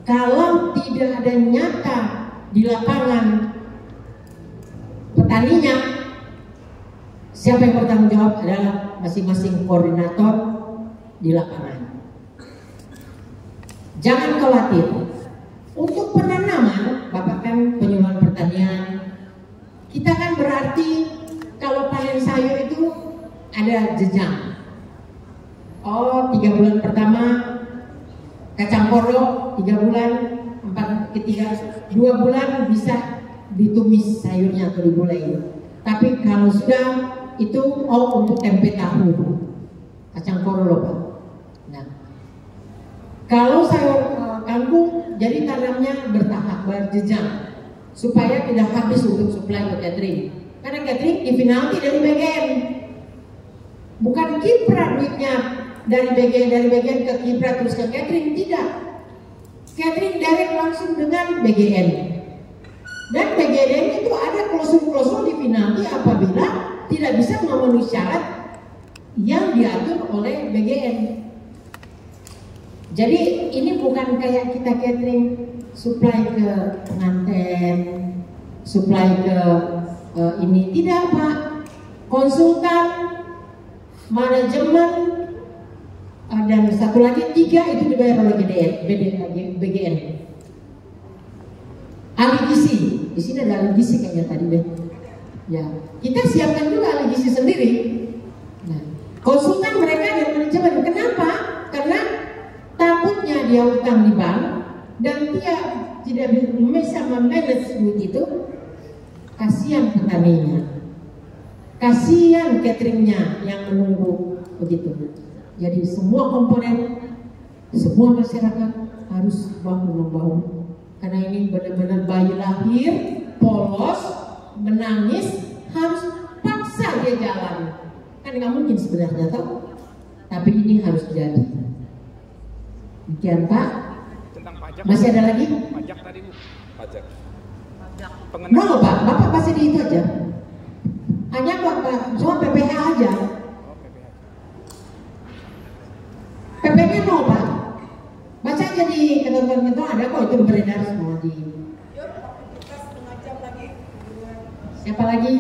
Kalau tidak ada nyata di lapangan petaninya, siapa yang bertanggung jawab adalah masing-masing koordinator di lapangan. Jangan khawatir. Untuk penanaman, Bapak kan penyuluhan pertanian. Kita kan berarti kalau panen sayur itu ada jenjang. 3 bulan pertama kacang koro, 3 bulan, 2 bulan bisa ditumis sayurnya atau digulai. Tapi kalau sudah itu untuk tempe tahu, kacang koro loh Pak. Nah, kalau sayur kangkung jadi tanamnya bertahap, berjenjang supaya tidak habis untuk suplai ke catering. Karena catering di penalti dari BGN, bukan kiprah duitnya dari BGN ke kiprah terus ke catering, tidak. Catering direct langsung dengan BGN. Dan BGN itu ada klausul-klausul di penalti apabila tidak bisa memenuhi syarat yang diatur oleh BGN. Jadi ini bukan kayak kita catering supply ke pengantin, supply ke ini, tidak Pak. Konsultan, manajemen, dan satu lagi 3 itu dibayar oleh BGN. Ahli gizi, di sini ada ahli gizi kayaknya tadi deh. Ya, kita siapkan juga ahli gizi sendiri. Nah, konsultan mereka dan manajemen, kenapa? Karena takutnya dia utang di bank dan dia tidak bisa memanage duit itu. Kasihan petaninya, kasihan cateringnya yang menunggu begitu. Jadi semua komponen, semua masyarakat harus bahu-membahu. Karena ini benar-benar bayi lahir, polos, menangis, harus paksa dia jalan. Kan nggak mungkin sebenarnya toh. Tapi ini harus jadi. Demikian Pak. Masih ada lagi? Pajak tadi Bu. Pajak. No Pak, Bapak pasti di itu aja. Hanya Bapak, cuma PPH aja. PP-nya no Pak. Baca aja di ketentuan-ketentuan ada kok, itu beredar semua di. Siapa lagi?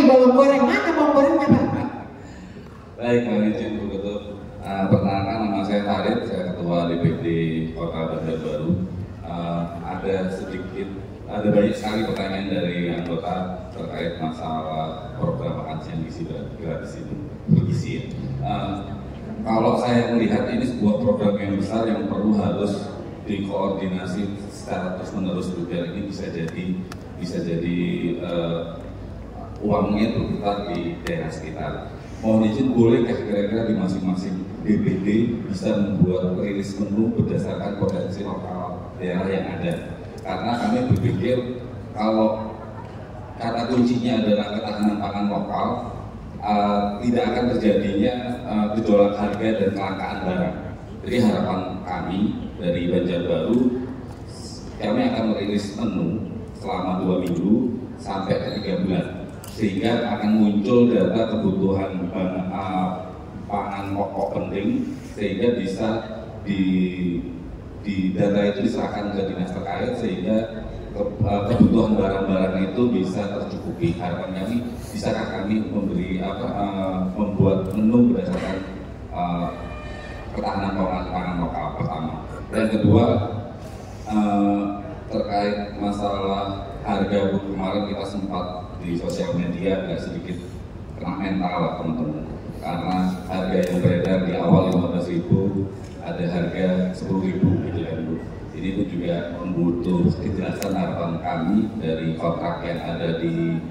Bawang goreng, mana bawang gorengnya Pak? Baik, mohon izin Bu Ketua. Perkenalkan, nama saya Farid, saya Ketua DPD Kota Banjarbaru. Ada banyak sekali pertanyaan dari anggota terkait masalah program makan siang gizi gratis itu, bergizi. Kalau saya melihat ini sebuah program yang besar yang perlu harus dikoordinasi secara terus-menerus juga, ini bisa jadi uangnya berputar di daerah sekitar. Mohon izin, bolehkah kira-kira di masing-masing DPD bisa membuat rilis menu berdasarkan potensi lokal daerah yang ada? Karena kami berpikir kalau kata kuncinya adalah ketahanan pangan lokal, tidak akan terjadinya gejolak harga dan kelangkaan barang. Jadi harapan kami dari Banjarbaru, kami akan merilis menu selama 2 minggu sampai ke 3 bulan, sehingga akan muncul data kebutuhan pangan pokok penting, sehingga bisa di data itu diserahkan ke dinas terkait, sehingga kebutuhan barang-barang itu bisa tercukupi. Harapan kami, bisakah kami membuat menu berdasarkan ketahanan pangan lokal pertama. Dan kedua, terkait masalah harga, kemarin kita sempat di sosial media agak sedikit kena mental lah teman-teman, karena harga yang beredar di awal 15.000, ada harga 10.000 gitu kan Bu. Ini pun juga membutuh kejelasan. Harapan kami dari kontrak yang ada di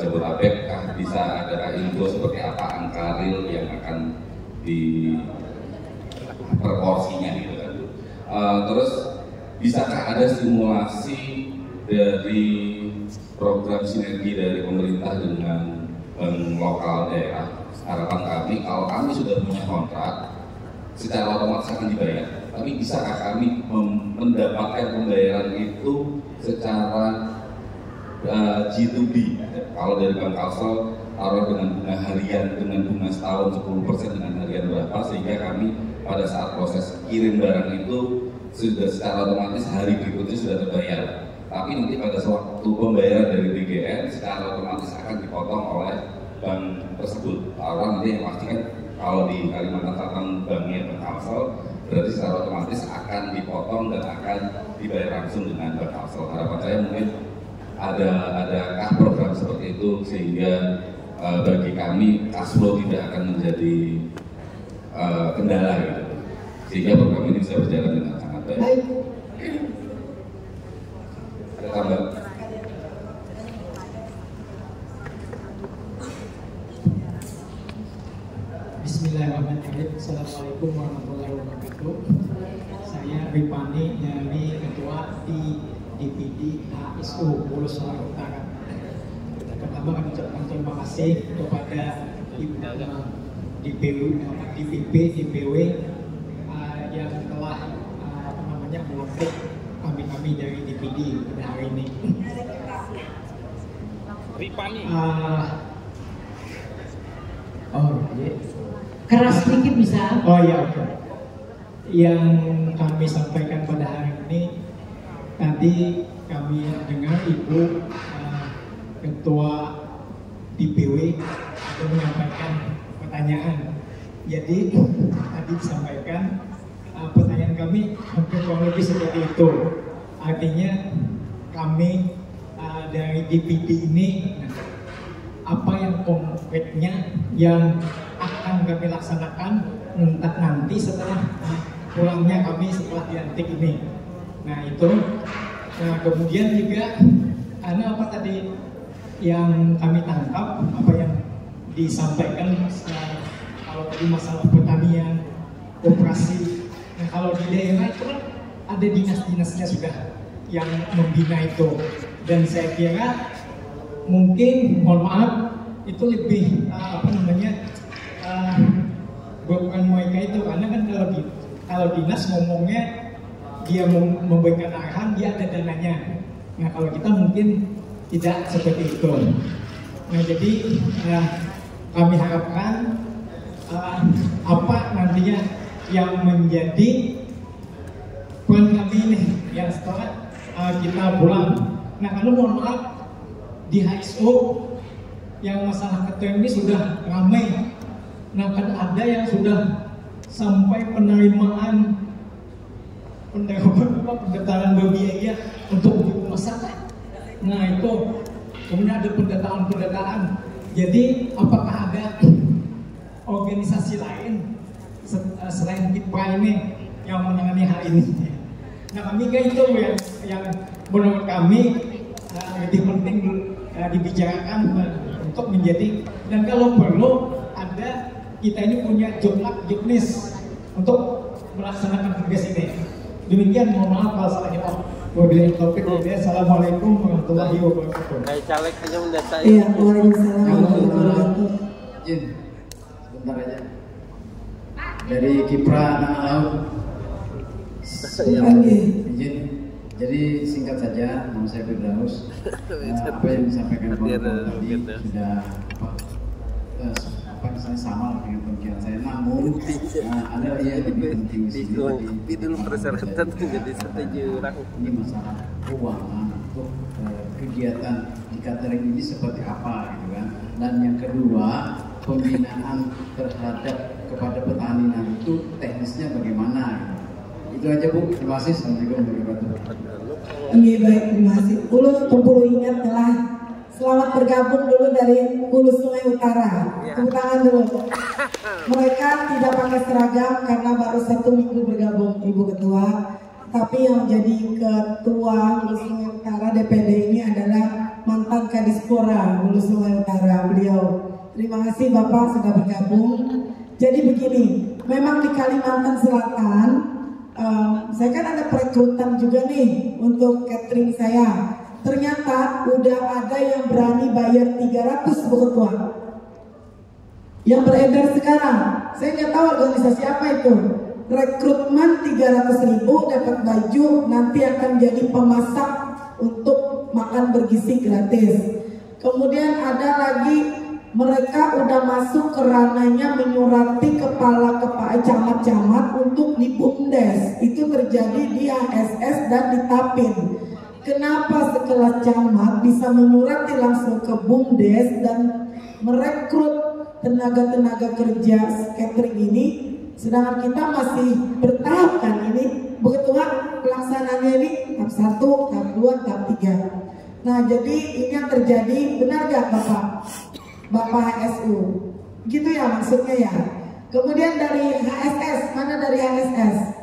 Jabodetabek, bisa ada info seperti apa angka real yang akan di proporsinya gitu kan. Terus bisakah ada simulasi dari program sinergi dari pemerintah dengan bank lokal daerah? Harapan kami, kalau kami sudah punya kontrak, secara otomatis akan dibayar. Tapi bisakah kami mendapatkan pembayaran itu secara G2B? Kalau dari Bank Kalsel taruh dengan bunga harian, dengan bunga setahun 10% dengan harian berapa, sehingga kami pada saat proses kirim barang itu sudah secara otomatis hari berikutnya sudah terbayar. Tapi nanti pada waktu pembayaran dari BGN secara otomatis akan dipotong oleh bank tersebut. Orang nanti yang pasti kan kalau di Kalimantan Selatan banknya Bank Kalsel, berarti secara otomatis akan dipotong dan akan dibayar langsung dengan Bank Kalsel. Harapan saya mungkin adakah program seperti itu, sehingga bagi kami cash flow tidak akan menjadi kendala gitu, sehingga program ini bisa berjalan dengan sangat baik. Ada tambahan? Bismillahirrahmanirrahim. Assalamualaikum warahmatullahi wabarakatuh. Saya Ripani dari Ketua di DPD HSU Pulau Sumatera Utara. Pertama kami ucapkan terima kasih kepada Ibu DPP DPW yang telah melantik kami dari DPD pada hari ini. Ripani. Keras sedikit bisa? Oh iya, oke. Yang kami sampaikan pada hari ini, tadi kami dengar Ibu Ketua DPW itu menyampaikan pertanyaan. Jadi tadi disampaikan pertanyaan kami hampir kurang lebih seperti itu. Artinya kami dari DPD ini, apa yang konkretnya yang akan kami laksanakan nanti setelah pulangnya kami setelah dilantik ini. Nah itu, kemudian juga karena apa tadi yang kami tangkap, apa yang disampaikan kalau tadi masalah pertanian, koperasi. Nah kalau di daerah itu kan ada dinas-dinasnya sudah yang membina itu, dan saya kira mungkin, mohon maaf, itu lebih bukan mereka itu, karena kan kalau dinas ngomongnya dia memberikan arahan, dia ada dananya. Nah kalau kita mungkin tidak seperti itu. Nah jadi kami harapkan apa nantinya yang menjadi peran kami ini yang setelah kita pulang. Nah kalau mohon maaf, di HSO yang masalah ketua ini sudah ramai. Nah kan ada yang sudah sampai penerimaan pendaftaran berbiaya untuk rumah sakit. Nah itu kemudian ada pendataan. Jadi apakah ada organisasi lain selain KIPRA ini yang menangani hal ini? Nah kami itu yang menurut kami lebih penting dibicarakan untuk menjadi, dan kalau perlu ada, kita ini punya jobnis untuk melaksanakan tugas ini. Demikian, mohon maaf kalau salah hilaf. Wabillahi taufiq wal hidayah. Assalamualaikum warahmatullahi wabarakatuh. Kayak caleg aja mendatai. Iya, waalaikumsalam warahmatullahi wabarakatuh. Izin, sebentar aja. Dari Kipra Tanah Laut. Izin. Jadi singkat saja, nama saya Firdaus. Apa yang disampaikan Pak tadi sudah saya sama dengan pemikiran saya. Namun ada yang lebih penting di sini. Dulu persyaratan jadi setuju orang. Ini masalah keuangan untuk kegiatan di catering ini seperti apa, gitu kan? Dan yang kedua, pembinaan terhadap kepada petani nanti itu teknisnya bagaimana? Gitu. Itu aja Bu, terima kasih. Assalamualaikum warahmatullahi wabarakatuh. Iya baik, terima kasih. Perlu ingat telah selamat bergabung dulu dari Hulu Sungai Utara. Tepuk tangan dulu. Mereka tidak pakai seragam karena baru 1 minggu bergabung, Ibu Ketua. Tapi yang jadi Ketua Hulu Sungai Utara DPD ini adalah mantan Kadispora Hulu Sungai Utara, beliau. Terima kasih Bapak sudah bergabung. Jadi begini, memang di Kalimantan Selatan, saya kan ada perekrutan juga nih untuk catering saya. Ternyata udah ada yang berani bayar 300 Bu Ketua. Yang beredar sekarang, saya nggak tahu organisasi apa itu. Rekrutmen 300.000 dapat baju, nanti akan jadi pemasak untuk makan bergizi gratis. Kemudian ada lagi, mereka udah masuk ke ranahnya menyurati kepala camat-camat untuk di BUMDes. Itu terjadi di ASS dan di Tapin. Kenapa sekelas camat bisa menyurati langsung ke BUMDes dan merekrut tenaga-tenaga kerja catering ini, sedangkan kita masih bertahap kan ini, begitu pelaksanaannya ini tahap 1, tahap 2, tahap 3. Nah jadi ini yang terjadi, benar gak Bapak HSU? Gitu ya maksudnya ya. Kemudian dari HSS, mana dari HSS?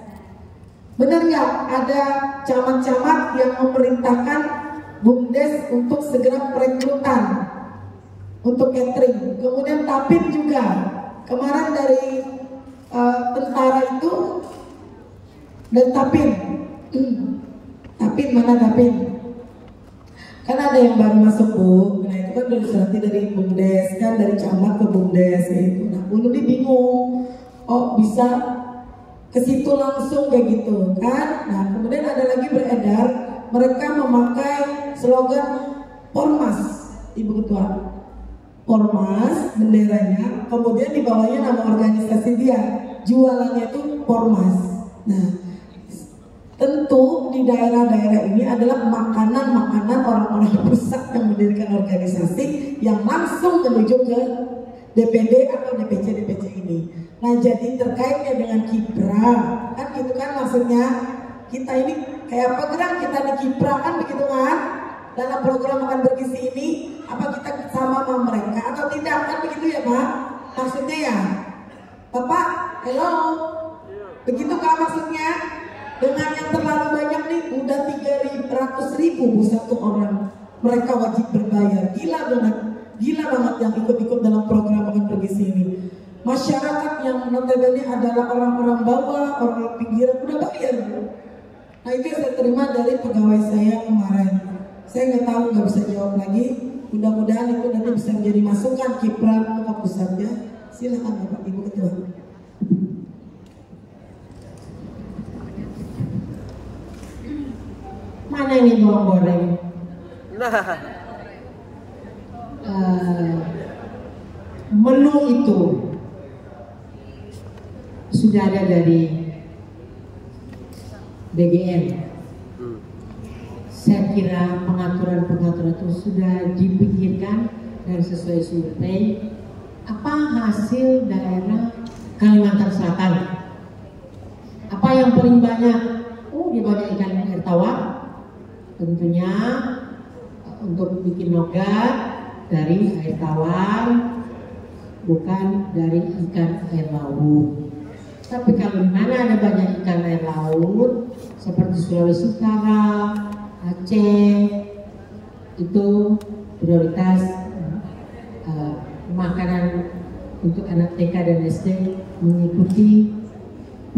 Benar nggak ada camat-camat yang memerintahkan BUMDes untuk segera perekrutan untuk catering? Kemudian Tapin juga kemarin dari tentara itu dan Tapin, Tapin mana Tapin? Kan ada yang baru masuk Bu, nah itu kan dari serati dari BUMDes kan, dari camat ke BUMDes gitu. Nah dulu dia bingung, oh bisa ke situ langsung kayak gitu kan. Nah kemudian ada lagi beredar, mereka memakai slogan Pormas, Ibu Ketua. Pormas benderanya, kemudian di bawahnya nama organisasi dia, jualannya itu Pormas. Nah tentu di daerah-daerah ini adalah makanan-makanan orang-orang pusat yang mendirikan organisasi yang langsung menuju ke DPD atau DPC ini. Nah jadi terkaitnya dengan Kipra kan gitu kan, maksudnya kita ini kayak apa gerak kita di Kipra kan begitu kan, dalam program makan bergizi ini apa kita sama mereka atau tidak kan begitu ya Pak maksudnya ya Bapak? Hello, begitu kan maksudnya? Dengan yang terlalu banyak nih, udah 300.000 Bu satu orang, mereka wajib berbayar. Gila banget yang ikut-ikut dalam program makan bergizi ini. Masyarakat yang notabene adalah orang-orang bawah, orang pinggiran udah bayar Bu. Nah itu yang saya terima dari pegawai saya kemarin. Saya nggak tahu, nggak bisa jawab lagi. Mudah-mudahan itu nanti bisa menjadi masukan Kipra ke pusatnya. Silakan Bapak Ibu Ketua. Mana ini bawang goreng? Menu itu sudah ada dari DGN. Saya kira pengaturan itu sudah dipikirkan dan sesuai survei. Apa hasil daerah Kalimantan Selatan? Apa yang paling banyak? Oh, di banyak ikan air tawar. Tentunya untuk bikin nogat dari air tawar, bukan dari ikan air laut. Tapi kalau di mana ada banyak ikan air laut, seperti Sulawesi Utara, Aceh, itu prioritas makanan untuk anak TK dan SD mengikuti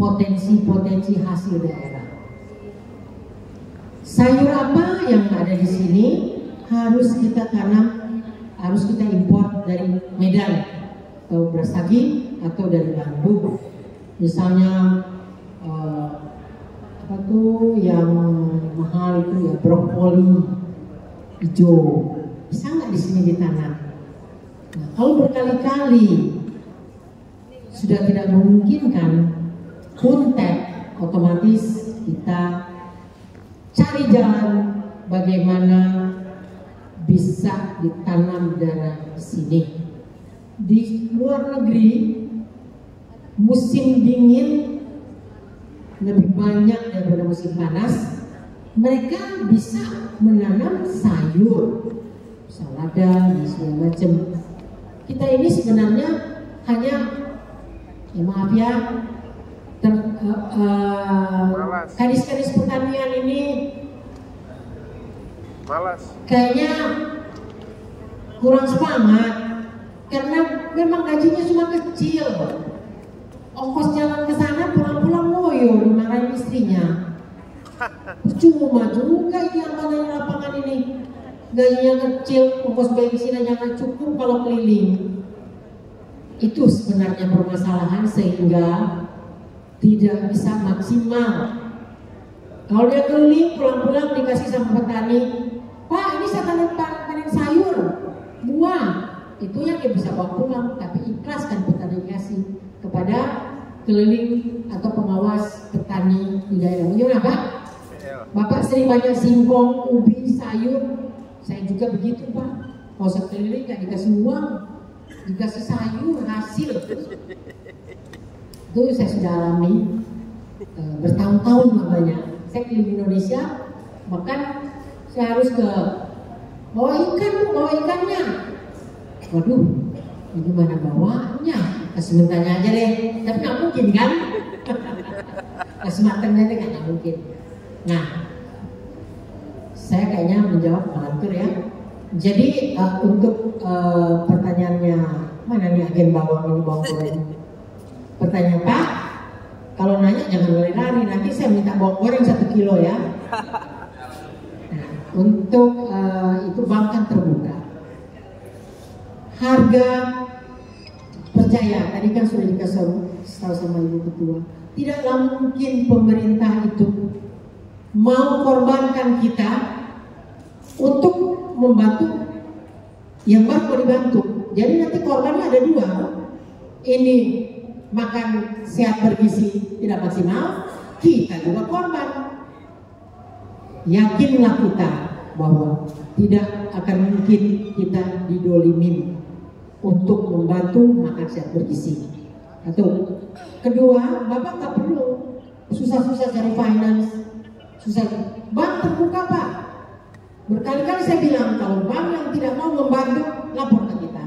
potensi-potensi hasil daerah. Sayur apa yang ada di sini harus kita tanam, harus kita impor dari Medan atau Brastagi atau dari Bandung. Misalnya apa tuh yang mahal itu ya, brokoli hijau, bisa nggak di sini ditanam? Nah, kalau berkali-kali sudah tidak memungkinkan, kuntek, otomatis kita cari jalan bagaimana bisa ditanam dari sini. Di luar negeri musim dingin lebih banyak daripada musim panas. Mereka bisa menanam sayur, salada dan segala macam. Kita ini sebenarnya hanya, ya maaf ya, gadis-gadis pertanian ini malas, kayaknya kurang semangat karena memang gajinya cuma kecil. Ongkos jalan ke sana pulang-pulang ngoyo dimarahin istrinya. Cuma juga ini amanahnya lapangan ini, gajinya kecil, ongkos bensin aja nggak cukup kalau keliling. Itu sebenarnya permasalahan sehingga tidak bisa maksimal. Kalau dia keliling pulang-pulang dikasih sama petani, Pak ini saya panen sayur, buah, itu yang dia bisa bawa pulang, tapi ikhlas kan petani kasih kepada keliling atau pengawas petani di daerah. Gimana Pak? Bapak sering banyak singkong, ubi, sayur, saya juga begitu Pak. Kalau saya keliling gak dikasih uang, dikasih sayur hasil. Itu saya sudah alami bertahun-tahun namanya. Saya keliling Indonesia, bahkan saya harus ke bawa ikan Bu, bawa ikannya. Waduh, gimana bawanya? Kasih mentanya aja deh, tapi nggak mungkin kan? Kasih matangnya deh nggak mungkin. Nah, saya kayaknya menjawab melantur ya. Jadi untuk pertanyaannya, mana nih agen bawang ini bawang goreng? Pertanyaan Pak, kalau nanya jangan lari-lari, nanti saya minta bawang goreng 1 kilo ya. Nah, untuk itu bank kan terbuka. Harga, percaya, tadi kan sudah dikasih tahu sama Ibu Ketua, tidaklah mungkin pemerintah itu mau korbankan kita untuk membantu yang baru mau dibantu. Jadi nanti korbannya ada 2. Ini makan sehat bergizi tidak maksimal, kita juga korban. Yakinlah kita bahwa tidak akan mungkin kita didolimin untuk membantu makan sehat bergizi. Atau kedua, Bapak tak perlu susah-susah cari finance, susah. Bank terbuka Pak. Berkali-kali saya bilang kalau bank yang tidak mau membantu, lapor ke kita.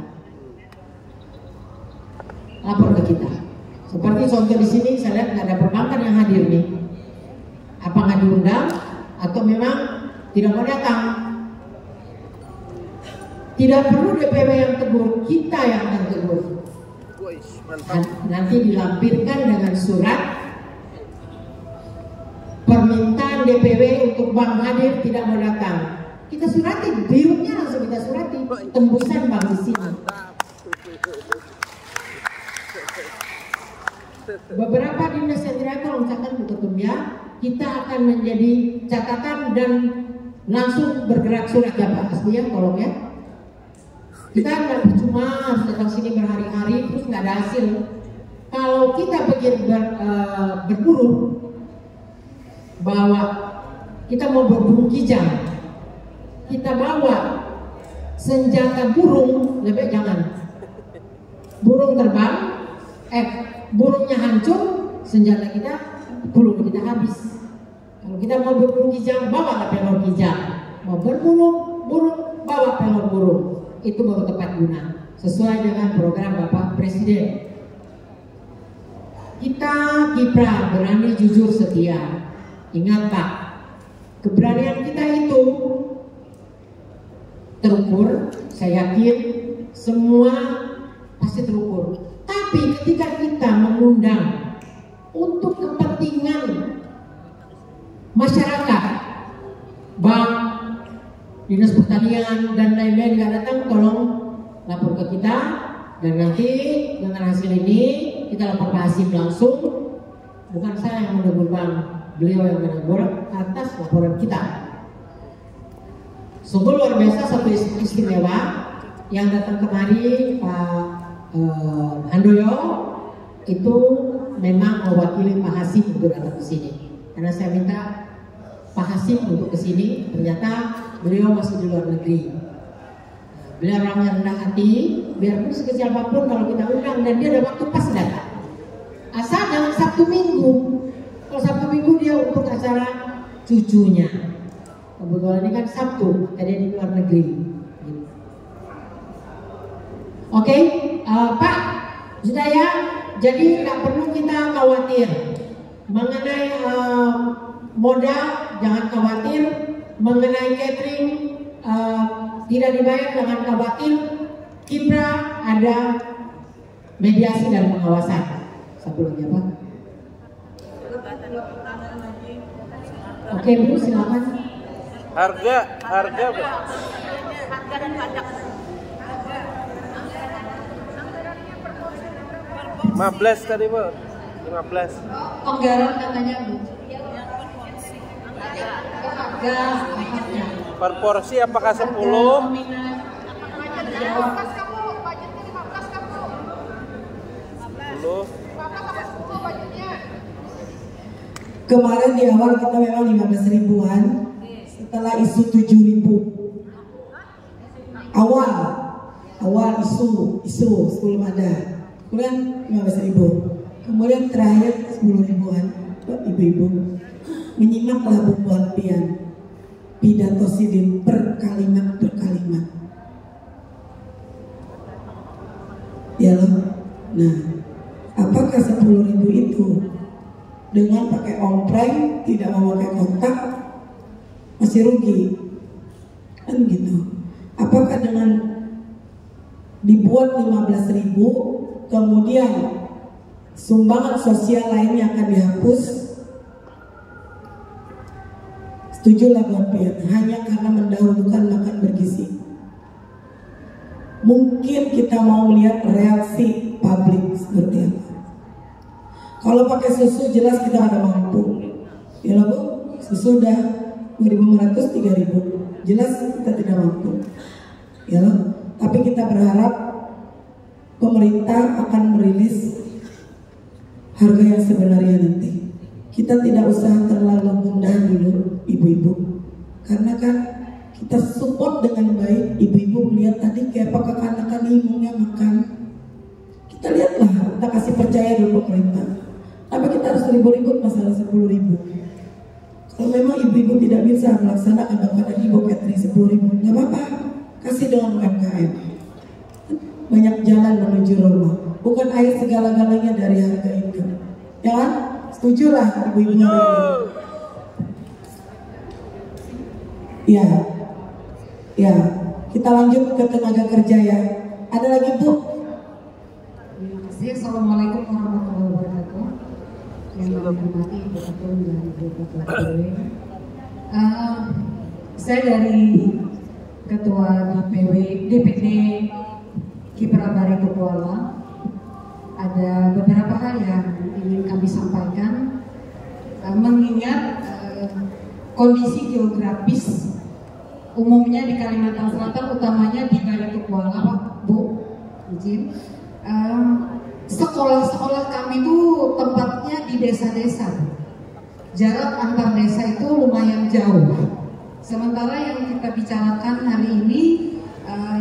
Lapor ke kita. Seperti contoh di sini saya lihat nggak ada perbankan yang hadir nih. Apa nggak diundang atau memang tidak mau datang? Tidak perlu DPW yang tegur, kita yang akan tegur. Nanti dilampirkan dengan surat permintaan DPW untuk bank hadir tidak mau datang. Kita surati, birunya langsung kita surati, tembusan bank di sini. Beberapa dinas yang tidak tolong catat Bu Ketum ya, kita akan menjadi catatan dan langsung bergerak surat ya Pak Asmi ya, tolong ya. Kita nggak percuma harus datang sini berhari-hari terus nggak ada hasil. Kalau kita pergi berburu, bawa kita mau berburu kijang, kita bawa senjata burung, lebih jangan. Burung terbang, burungnya hancur, senjata kita, peluru kita habis. Kalau kita mau berburu kijang, bawa pelor kijang. Mau berburu burung, bawa pelor burung. Itu baru tepat guna, sesuai dengan program Bapak Presiden. Kita kiprah berani, jujur, setia. Ingat Pak, keberanian kita itu terukur. Saya yakin semua pasti terukur. Tapi ketika kita mengundang untuk kepentingan masyarakat, bank, dinas pertanian dan lain-lain nggak datang, tolong lapor ke kita, dan nanti dengan hasil ini kita lapor ke Hasim langsung. Bukan saya yang menegur bank, beliau yang menegur atas laporan kita. Sungguh luar biasa, satu istimewa yang datang kemari Pak Handoyo itu memang mewakili Pak Hasim untuk datang ke sini. Karena saya minta Pak Hasim untuk ke sini, ternyata beliau masih di luar negeri. Beliau orangnya rendah hati, biarpun sekecil apapun kalau kita undang dan dia ada waktu pas datang. Asal jangan Sabtu Minggu. Kalau Sabtu Minggu dia untuk acara cucunya. Kebetulan ini kan Sabtu, dia di luar negeri. Oke, Pak, sudah ya. Jadi nggak perlu kita khawatir mengenai modal, jangan khawatir. Mengenai catering tidak dibayar, jangan khawatir. Kita ada mediasi dan pengawasan. Satu lagi apa? Oke Bu, silakan. Harga Bu. Harga dan pajak. 15 tadi Bu. 15. Anggaran katanya Bu. Harga. Per porsi apakah 10? Kemarin di awal kita memang 15 ribuan, setelah isu 7 ribu. Awal isu sebelum ada, kemudian 15 ribu, kemudian terakhir 10 ribuan. Ibu-ibu menyimaklah Bu Puan Pian pidato Sidin per kalimat. Ya loh. Nah, apakah 10 ribu itu dengan pakai ompreng, tidak memakai kontak, masih rugi? Kan gitu. Apakah dengan dibuat 15 ribu, kemudian sumbangan sosial lainnya akan dihapus? Setujulah Buat Pian, hanya karena mendahulukan makan bergizi. Mungkin kita mau lihat reaksi publik seperti apa. Kalau pakai susu jelas kita ada mampu. Ya loh Bu, susu udah 2.500, 3.000. Jelas kita tidak mampu. Ya loh. Tapi kita berharap pemerintah akan merilis harga yang sebenarnya nanti. Kita tidak usah terlalu mudah dulu ibu-ibu. Karena kan kita support dengan baik. Ibu-ibu melihat tadi kayak apakah kanakan himungnya makan. Kita lihatlah, kita kasih percaya dulu pemerintah. Tapi kita harus ribut-ribut masalah 10 ribu. Kalau memang ibu-ibu tidak bisa melaksanakan kepada ibu catering 10 ribu, nggak apa-apa, kasih dengan UMKM. Banyak jalan menuju rumah, bukan air segala-galanya dari harga itu. Ya kan? Setujulah ibu-ibu. Ya, kita lanjut ke tenaga kerja ya. Ada lagi Bu? Assalamualaikum warahmatullahi wabarakatuh. Yang kami hormati Ibu Ketum dan Ibu Ketua DPW. Saya dari Ketua DPD Kipra Barito Kuala. Ada beberapa hal yang ingin kami sampaikan, mengingat kondisi geografis umumnya di Kalimantan Selatan, utamanya di Barito Kuala, Pak, Bu, izin. Sekolah-sekolah kami itu tempatnya di desa-desa. Jarak antar desa itu lumayan jauh. Sementara yang kita bicarakan hari ini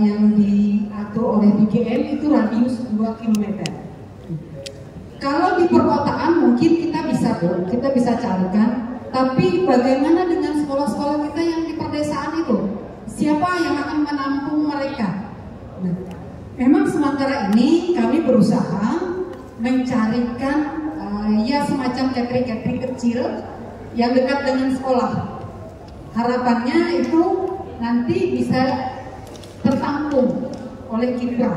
yang diatur oleh BGM itu radius 2 km. Kalau di perkotaan mungkin kita bisa carikan, tapi bagaimana dengan sekolah-sekolah kita yang di perdesaan itu? Siapa yang akan menampung mereka? Nah, memang sementara ini kami berusaha mencarikan ya semacam catering kecil yang dekat dengan sekolah. Harapannya itu nanti bisa tertampung oleh Kipra.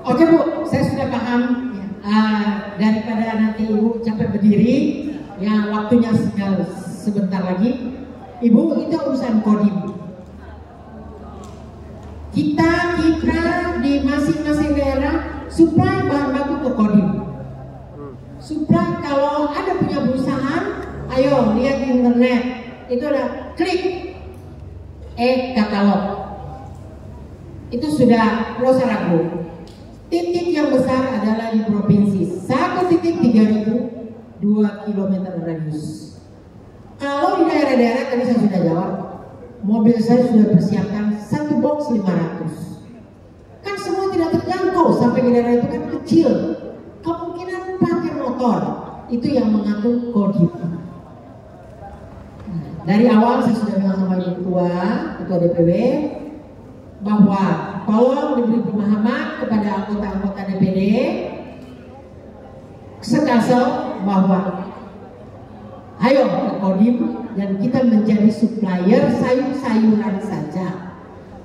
Oke Bu, saya sudah paham. Daripada nanti Ibu capek berdiri, ya waktunya tinggal sebentar lagi. Ibu, itu urusan Kodim. Kita di masing-masing daerah supply bahan baku ke Kodim. Supply, kalau ada punya perusahaan, ayo lihat di internet, itu ada klik katalog. Itu sudah, nggak usah ragu. Titik yang besar adalah di provinsi. 1 titik 3.000, 2 km radius. Kalau di daerah-daerah tadi saya sudah jawab, mobil saya sudah persiapkan 1 box 500. Kan semua tidak terjangkau sampai ke daerah itu kan kecil. Kemungkinan pakai motor itu yang mengatur Kodim. Dari awal saya sudah bilang sama Ibu Ketua DPW bahwa tolong diberi pemahaman kepada anggota-anggota DPD sekasel bahwa ayo ke Kodim dan kita menjadi supplier sayur-sayuran saja.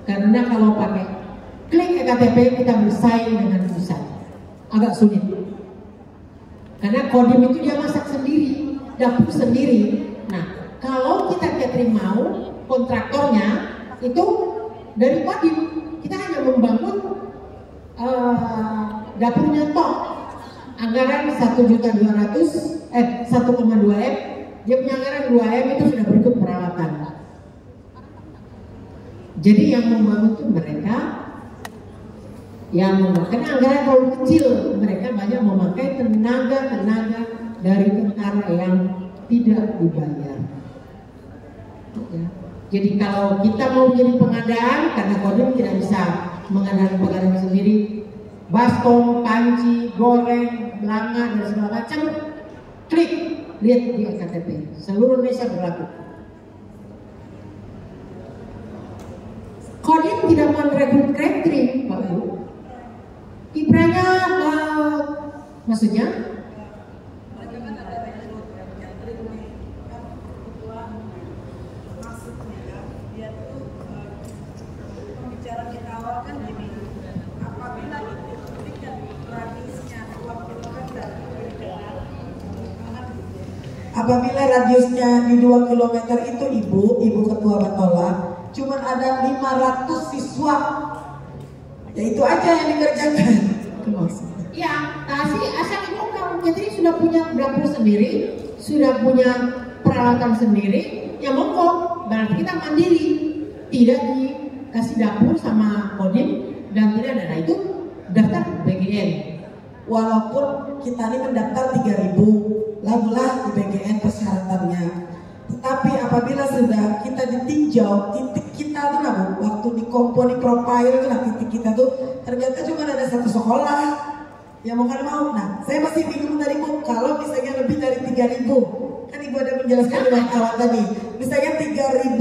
Karena kalau pakai klik ektp kita bersaing dengan pusat, agak sulit. Karena Kodim itu dia masak sendiri, dapur sendiri. Nah, kalau kita catering mau, kontraktornya itu dari Kodim, kita hanya membangun dapurnya tok. Anggaran 1.200.000, 1,2 M, dia punya anggaran 2 M itu sudah berikut peralatan. Jadi yang membangun itu mereka, yang memakai anggaran terlalu kecil, mereka banyak memakai tenaga dari tentara yang tidak dibayar. Ya. Jadi kalau kita mau jadi pengadaan, karena Kodim tidak bisa mengadakan pengadaan sendiri, baskom, panci, goreng, belanga dan segala macam, klik, lihat di ektp. Seluruh Indonesia berlaku. Kodim tidak merekrut catering, Pak Bu. Kipranya, maksudnya? Apabila radiusnya di 2 km itu Ibu Ketua Batola, cuma ada 500 siswa. Ya itu aja yang dikerjakan. Ya, asal Ibu catering sudah punya dapur sendiri, sudah punya peralatan sendiri, ya monggo, berarti kita mandiri, tidak dikasih dapur sama Kodim dan tidak ada. Nah, itu daftar BGN. Walaupun kita ini mendaftar 3.000, lagulah di BGN persyaratannya. Tetapi apabila sudah kita ditinjau titik kita tuh waktu di company profile tuh titik kita tuh ternyata cuma ada 1 sekolah yang mau. Nah, saya masih bingung tadi Bu, kalau misalnya lebih dari 3.000, kan Ibu ada menjelaskan dengan awal tadi, misalnya 3.020.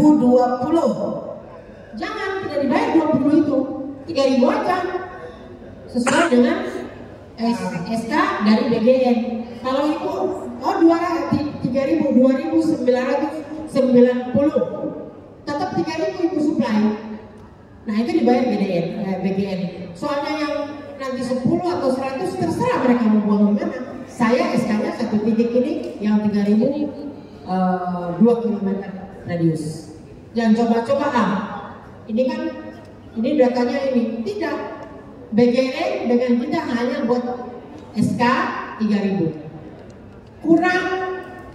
Jangan, tidak dibayar 20 itu, 3.000 aja, sesuai dengan SK dari BGN. Kalau Ibu 3.990, tetap 3.000 Ibu supply. Nah itu dibayar BGN. Soalnya yang nanti 10 atau 100 terserah mereka mau buang di mana. Saya SK-nya 1 titik ini yang 3.000 2 km radius. Jangan coba-coba ini kan ini datanya ini tidak. BGN dengan kita hanya buat SK 3.000, kurang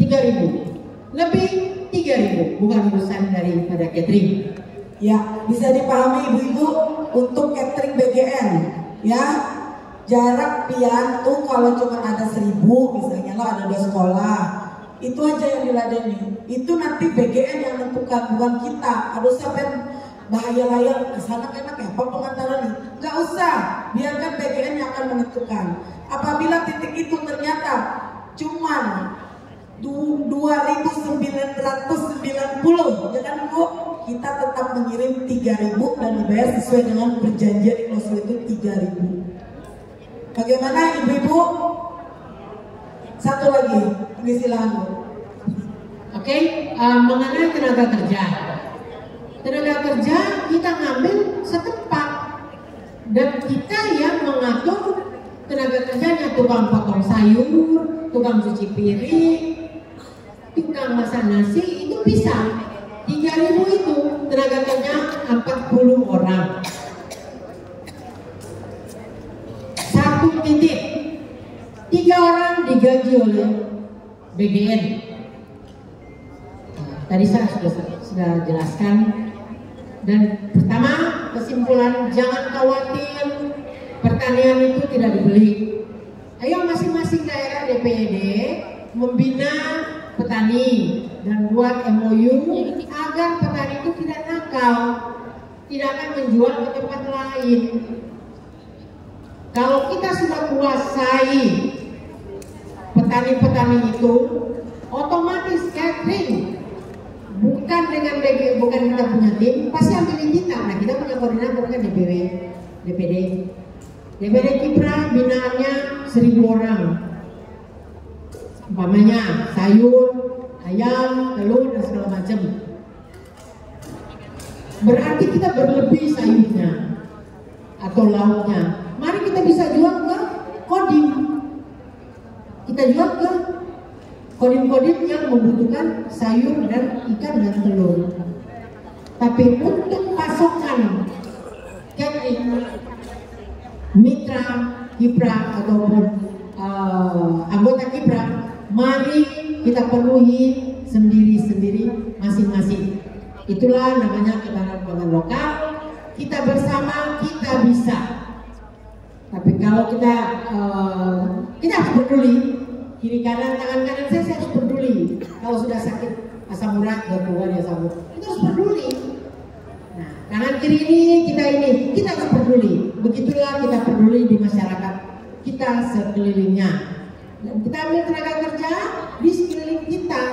3.000, lebih 3.000, bukan urusan daripada catering. Ya, bisa dipahami Ibu-ibu untuk catering BGN, ya jarak pian tuh kalau cuma ada 1.000, misalnya lo ada 2 sekolah, itu aja yang diladeni. Itu nanti BGN yang menentukan, bukan kita. Aduh sampai bahaya layar kesana enak ya, apa pengantaran ini? Nggak usah, biarkan BGN yang akan menentukan. Apabila titik itu ternyata cuman 2.990, ya kan Bu, kita tetap mengirim 3.000 dan dibayar sesuai dengan perjanjian di klausul itu 3.000. Bagaimana Ibu-ibu? Satu lagi, ini silakan Bu. Oke, mengenai tenaga kerja. Tenaga kerja kita ngambil setempat dan kita yang mengatur tenaga kerjanya, tukang potong sayur, tukang cuci piring, tukang masak nasi, itu bisa 3.000 itu tenaga kerja 40 orang. Satu titik 3 orang digaji oleh BGN. Tadi saya sudah jelaskan. Dan pertama, kesimpulan, jangan khawatir pertanian itu tidak dibeli. Ayo masing-masing daerah DPD membina petani dan buat MOU agar petani itu tidak nakal, tidak akan menjual ke tempat lain. Kalau kita sudah kuasai petani-petani itu, otomatis catering bukan dengan bukan kita punya tim, pasti ambilin kita. Nah, kita punya koordinator kan DPD Kipra binaannya 1.000 orang. Umpamanya sayur, ayam, telur dan segala macam. Berarti kita berlebih sayurnya atau lauknya. Mari kita bisa jual ke Kodim. Kita jual ke Kodim-kodim yang membutuhkan sayur dan ikan dan telur. Tapi untuk pasokan catering mitra Kipra ataupun anggota Kipra, mari kita penuhi sendiri-sendiri masing-masing. Itulah namanya ketahanan pangan lokal. Kita bersama, kita bisa. Tapi kalau kita harus peduli, kiri kanan, tangan kanan saya harus peduli. Kalau sudah sakit asam urat, gangguan asam urat, kita harus peduli. Nah, kanan kiri kita harus peduli. Begitulah kita peduli di masyarakat kita sekelilingnya. Dan kita ambil tenaga kerja di sekeliling kita.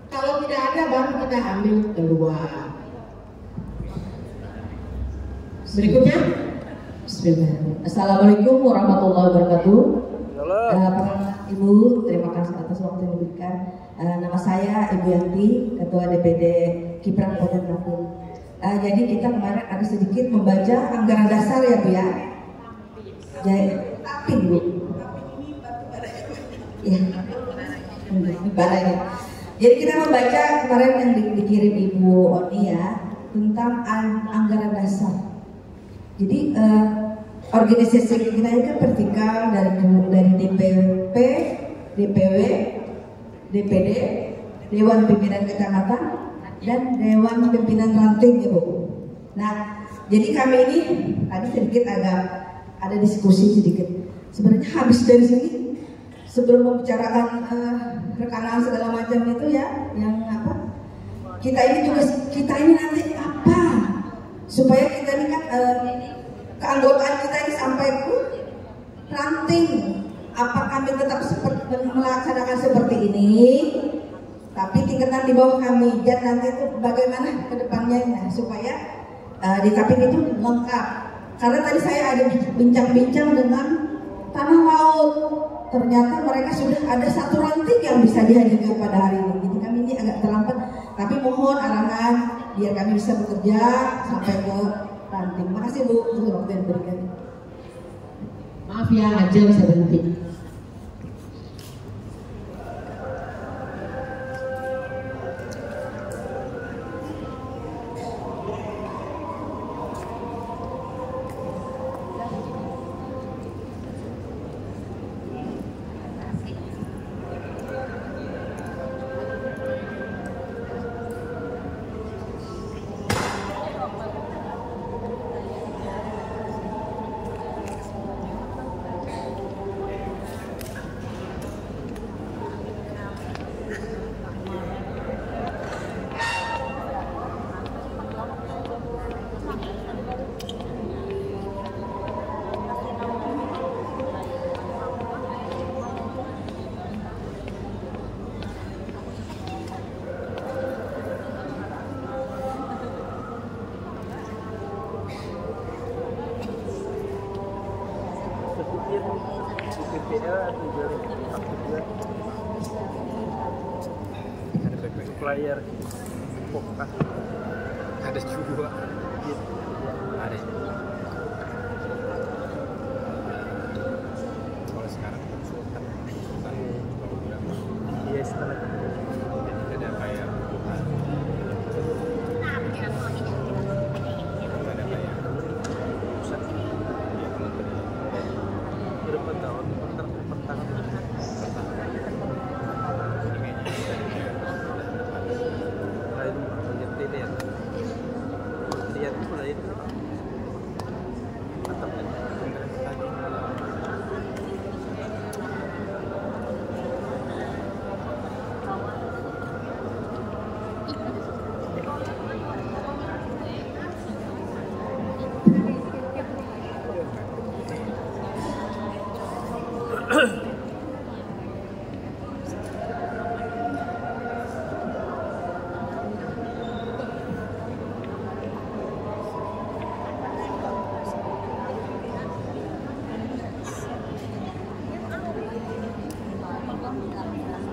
Kalau tidak ada baru kita ambil keluar. Berikutnya, Assalamualaikum warahmatullahi wabarakatuh. Ibu, terima kasih atas waktu yang diberikan. Nama saya Ibu Yanti, Ketua DPD Kipra Kabupaten Lampung. Jadi kita kemarin ada sedikit membaca anggaran dasar ya Bu ya. Tapi Bu, ya, barangnya. Jadi kita membaca kemarin yang dikirim Ibu Oni ya tentang anggaran dasar. Jadi organisasi kita ini kan vertikal dari DPP, DPW, DPD, Dewan Pimpinan Kecamatan, dan Dewan Pimpinan Ranting ya Bu. Nah, jadi kami ini tadi sedikit agak ada diskusi sedikit. Sebenarnya habis dari sini sebelum membicarakan rekanan segala macam itu ya, yang apa? Kita ini nanti apa? Supaya kita ini kan keanggotaan kita ini sampai ke ranting. Apa kami tetap melaksanakan seperti ini? Tapi tingkatan di bawah kami. Dan nanti itu bagaimana ke depannya nah, supaya di Kapin itu lengkap. Karena tadi saya ada bincang-bincang dengan Tanah Laut. Ternyata mereka sudah ada satu ranting yang bisa dihadirkan pada hari ini. Jadi kami ini agak terlambat. Tapi mohon arahan biar kami bisa bekerja sampai ke ranting. Makasih Bu untuk waktu yang diberikan. Maaf ya, Ajeng saya berhenti. supplier pupuk kan Ada juga. Ada. Kalau sekarang konsultan program. iya setelah Jadi ada kayak ada kayak pusat ya kalau berapa tahun pertama lain menjadi lihat lihat mulai itu mantap kan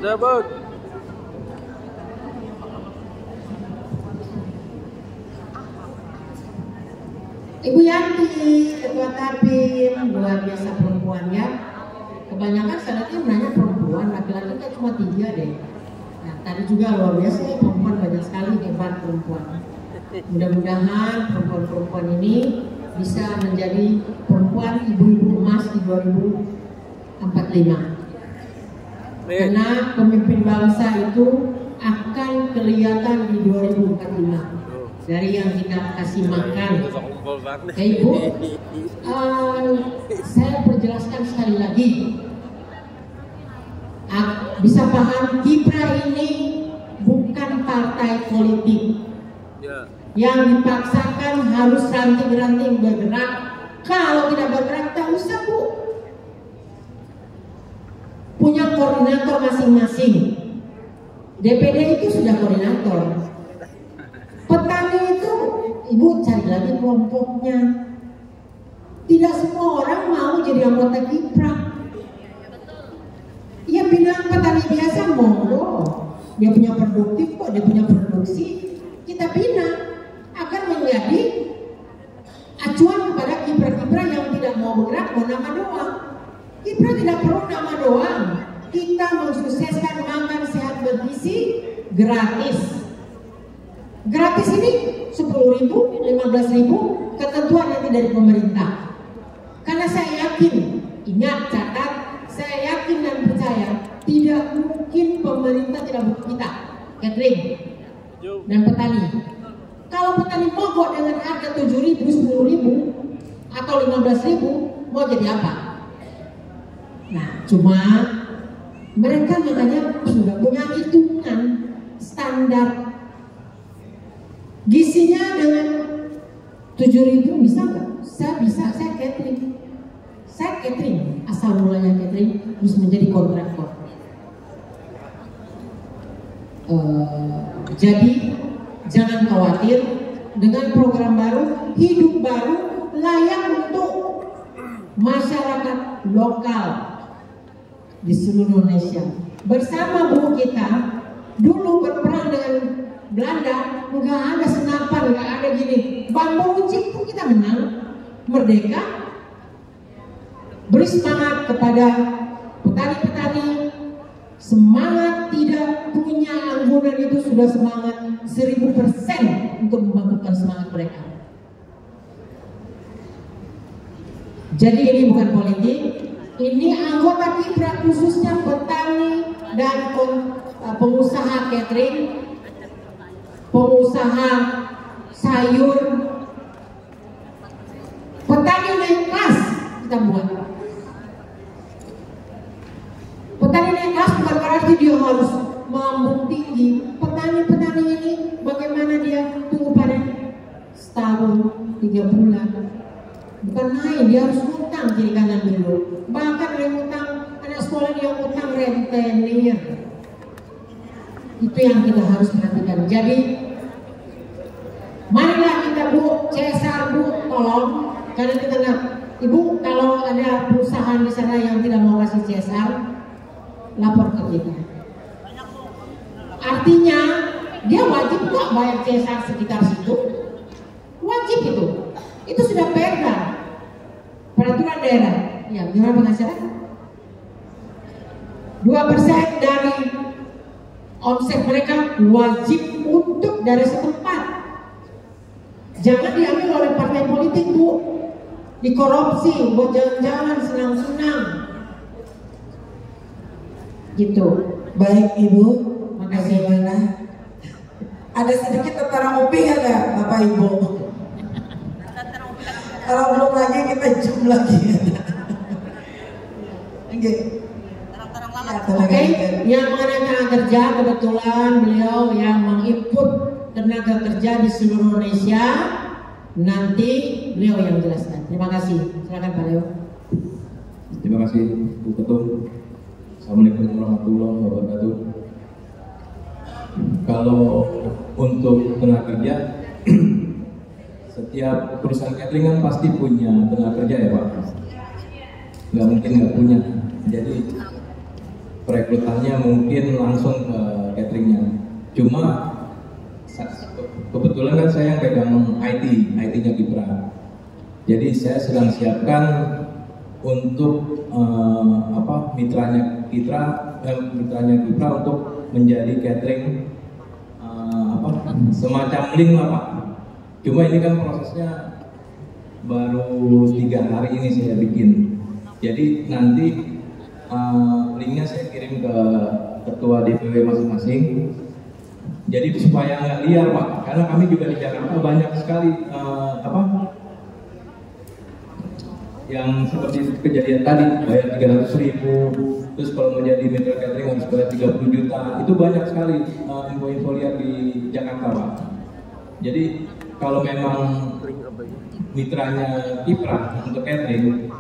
Dabut. Ibu Yanti, Ketua Tabim, luar biasa perempuannya. Kebanyakan sanatnya menanya perempuan, laki-laki kan cuma 3 deh. Nah, tadi juga luar biasa ya, perempuan banyak sekali, hebat perempuan. Mudah-mudahan perempuan-perempuan ini bisa menjadi perempuan ibu-ibu emas di 2045. Karena pemimpin bangsa itu akan kelihatan di 2045 dari yang kita kasih makan. Ibu, saya perjelaskan sekali lagi. Bisa paham, Kipra ini bukan partai politik yang dipaksakan harus ranting-ranting bergerak. Kalau tidak bergerak, tak usah Bu. Punya koordinator masing-masing. DPD itu sudah koordinator. Petani itu, Ibu cari lagi kelompoknya. Tidak semua orang mau jadi anggota Kipra. Ya pindah petani biasa monggo. Dia punya produktif kok, dia punya produksi. Kita pindah akan menjadi acuan kepada Kipra-Kipra yang tidak mau bergerak, mau nama doang. Kipra tidak perlu nama doang. Kita mensukseskan makan sehat bergizi gratis. Gratis ini 10.000, 15.000, ketentuan nanti dari pemerintah. Karena saya yakin, ingat catat, saya yakin dan percaya tidak mungkin pemerintah tidak butuh kita, catering dan petani. Kalau petani mogok dengan harga 7.000, 10.000 atau 15.000, mau jadi apa? Nah, cuma mereka makanya sudah punya hitungan standar. Gizinya dengan 7.000 bisa nggak? Saya bisa, saya catering. Saya catering, asal mulanya catering, terus menjadi kontraktor. Jadi jangan khawatir dengan program baru, hidup baru layak untuk masyarakat lokal di seluruh Indonesia. Bersama Bu kita dulu berperang dengan Belanda, nggak ada senapan, nggak ada gini. Bambu runcing pun kita menang, merdeka. Beri semangat kepada petani-petani. Semangat tidak punya anggunan itu sudah semangat 1000% untuk membangkitkan semangat mereka. Jadi ini bukan politik, ini anggota Kipra khususnya petani dan pengusaha catering, pengusaha sayur, petani naik kelas kita buat. Petani naik kelas bukan berarti dia harus melambung tinggi. Petani-petani ini bagaimana dia tunggu panen setahun, 3 bulan. Bukan naik, dia harus ngutang kiri kanan dulu. Bahkan dia ngutang, anak sekolah dia ngutang rentenir. Itu yang kita harus perhatikan. Jadi marilah kita Bu, CSR Bu, tolong. Karena kita lihat, Ibu kalau ada perusahaan di sana yang tidak mau kasih CSR, lapor ke kita. Artinya dia wajib nggak bayar CSR sekitar situ? Wajib itu. Itu sudah perda, peraturan daerah. Ya, gimana penghasilan? 2% dari omset mereka wajib untuk dari setempat. Jangan diambil oleh partai politik, Bu. Dikorupsi, buat jalan-jalan senang-senang. Gitu. Baik Ibu, Makasih. bagaimana? Ada sedikit tentara UPI ada Bapak Ibu? Kalau belum lagi kita jum lagi. Oke. Oke, yang mengenai tenaga kerja, kebetulan beliau yang menginput tenaga kerja di seluruh Indonesia. Nanti beliau yang menjelaskan. Terima kasih. Silakan Pak Leo. Terima kasih Bu Ketum. Assalamualaikum warahmatullahi wabarakatuh. Kalau untuk tenaga kerja, setiap perusahaan catering kan pasti punya tenaga kerja ya Pak. Nggak mungkin nggak punya. Jadi perekrutannya mungkin langsung ke cateringnya. Cuma kebetulan kan saya yang pegang IT-nya Kipra. Jadi saya sedang siapkan untuk mitranya Kipra untuk menjadi catering semacam link lah Pak. Cuma ini kan prosesnya baru 3 hari ini saya bikin. Jadi nanti linknya saya kirim ke ketua DPW masing-masing. Jadi supaya nggak liar Pak, karena kami juga di Jakarta banyak sekali yang seperti kejadian tadi bayar 300.000, terus kalau mau jadi mitra catering harus bayar 30 juta. Itu banyak sekali info-info liar di Jakarta Pak. Jadi kalau memang mitranya Kipra untuk catering,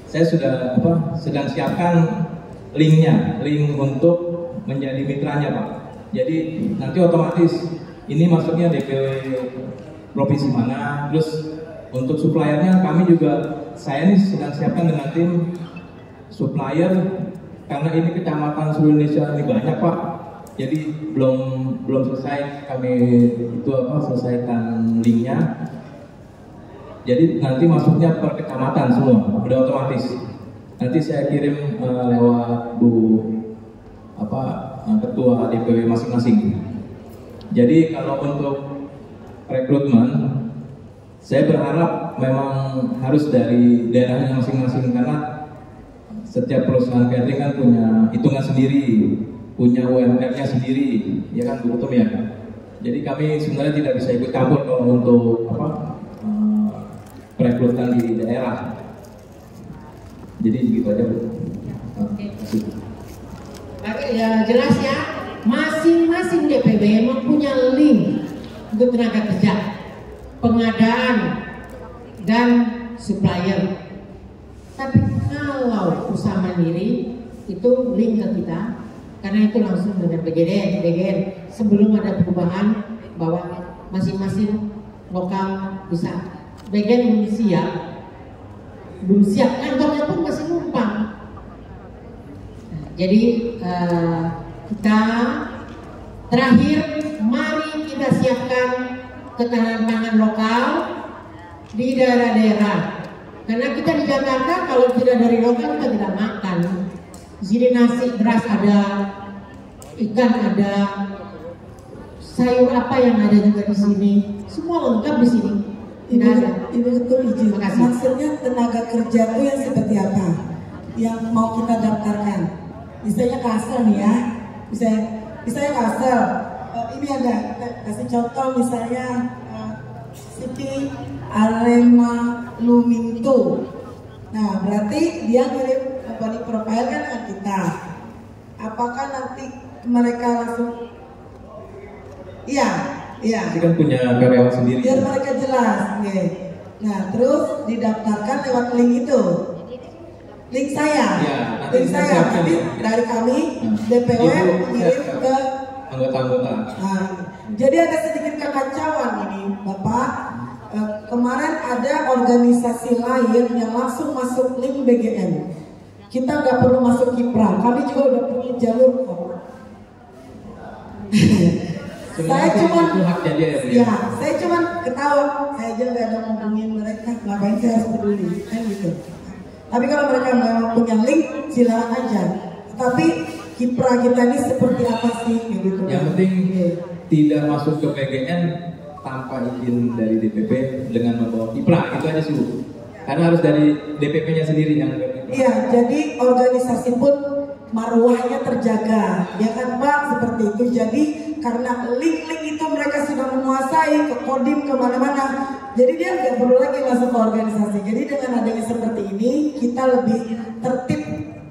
saya sudah sedang siapkan link untuk menjadi mitranya Pak. Jadi nanti otomatis ini masuknya DPW provinsi mana, terus untuk suppliernya kami juga, saya ini sedang siapkan dengan tim supplier karena ini kecamatan seluruh Indonesia ini banyak Pak. Jadi belum selesai kami selesaikan linknya. Jadi nanti masuknya per kecamatan semua, udah otomatis. Nanti saya kirim lewat ketua DPW masing-masing. Jadi kalau untuk rekrutmen, saya berharap memang harus dari daerahnya masing-masing karena setiap perusahaan catering kan punya hitungan sendiri, punya UMR-nya sendiri, ya kan Bu Ketum ya. Jadi kami sebenarnya tidak bisa ikut campur kalau untuk perekrutan di daerah. Jadi begitu aja Bu. Ya, jelas ya, masing-masing DPW mempunyai link untuk tenaga kerja, pengadaan dan supplier. Tapi kalau usaha mandiri itu link ke kita, karena itu langsung dengan BGN. Sebelum ada perubahan bahwa masing-masing lokal bisa. BGN belum siap, kantornya pun masih numpang. Jadi kita terakhir, mari kita siapkan ketahanan pangan lokal di daerah-daerah. Karena kita di Jakarta kalau tidak dari lokal kita tidak makan. Di sini nasi, beras ada, ikan ada, sayur apa yang ada juga di sini, semua lengkap di sini. Tidak ada. Ibu Ketum izin. Maksudnya tenaga kerja itu yang seperti apa? Yang mau kita daftarkan? Misalnya kasar nih ya, misalnya kasar. Ini ada kasih contoh misalnya Siti Arema Lumintu. Nah berarti dia ngirim body profile kan dengan kita. Apakah nanti mereka langsung? Iya. Ini kan punya karyawan sendiri. Biar mereka jelas. Okay. Nah terus didaftarkan lewat link itu. Link saya, nanti dari kami DPW mengirim ke anggota-anggota. Nah, jadi ada sedikit kekacauan ini, Bapak. Kemarin ada organisasi lain yang langsung masuk link BGN. Kita nggak perlu masuk Kipra, kami juga udah punya jalur kok. Saya cuma itu haknya dia ya, Bu. ya, saya cuma ketawa. Saya aja nggak ada ngomongin mereka, ngapain saya harus peduli, kan gitu. Tapi kalau mereka memang punya link, silakan aja. Tapi kiprah kita ini seperti apa sih, kayak gitu. Yang penting tidak masuk ke PGN tanpa izin dari DPP dengan membawa kiprah, itu aja sih, Bu. Karena harus dari DPP-nya sendiri yang iya, jadi organisasi pun marwahnya terjaga, ya kan Pak, seperti itu. Jadi karena link-link itu mereka sudah menguasai ke kodim kemana-mana, jadi dia nggak perlu lagi masuk ke organisasi. Jadi dengan adanya seperti ini, kita lebih tertib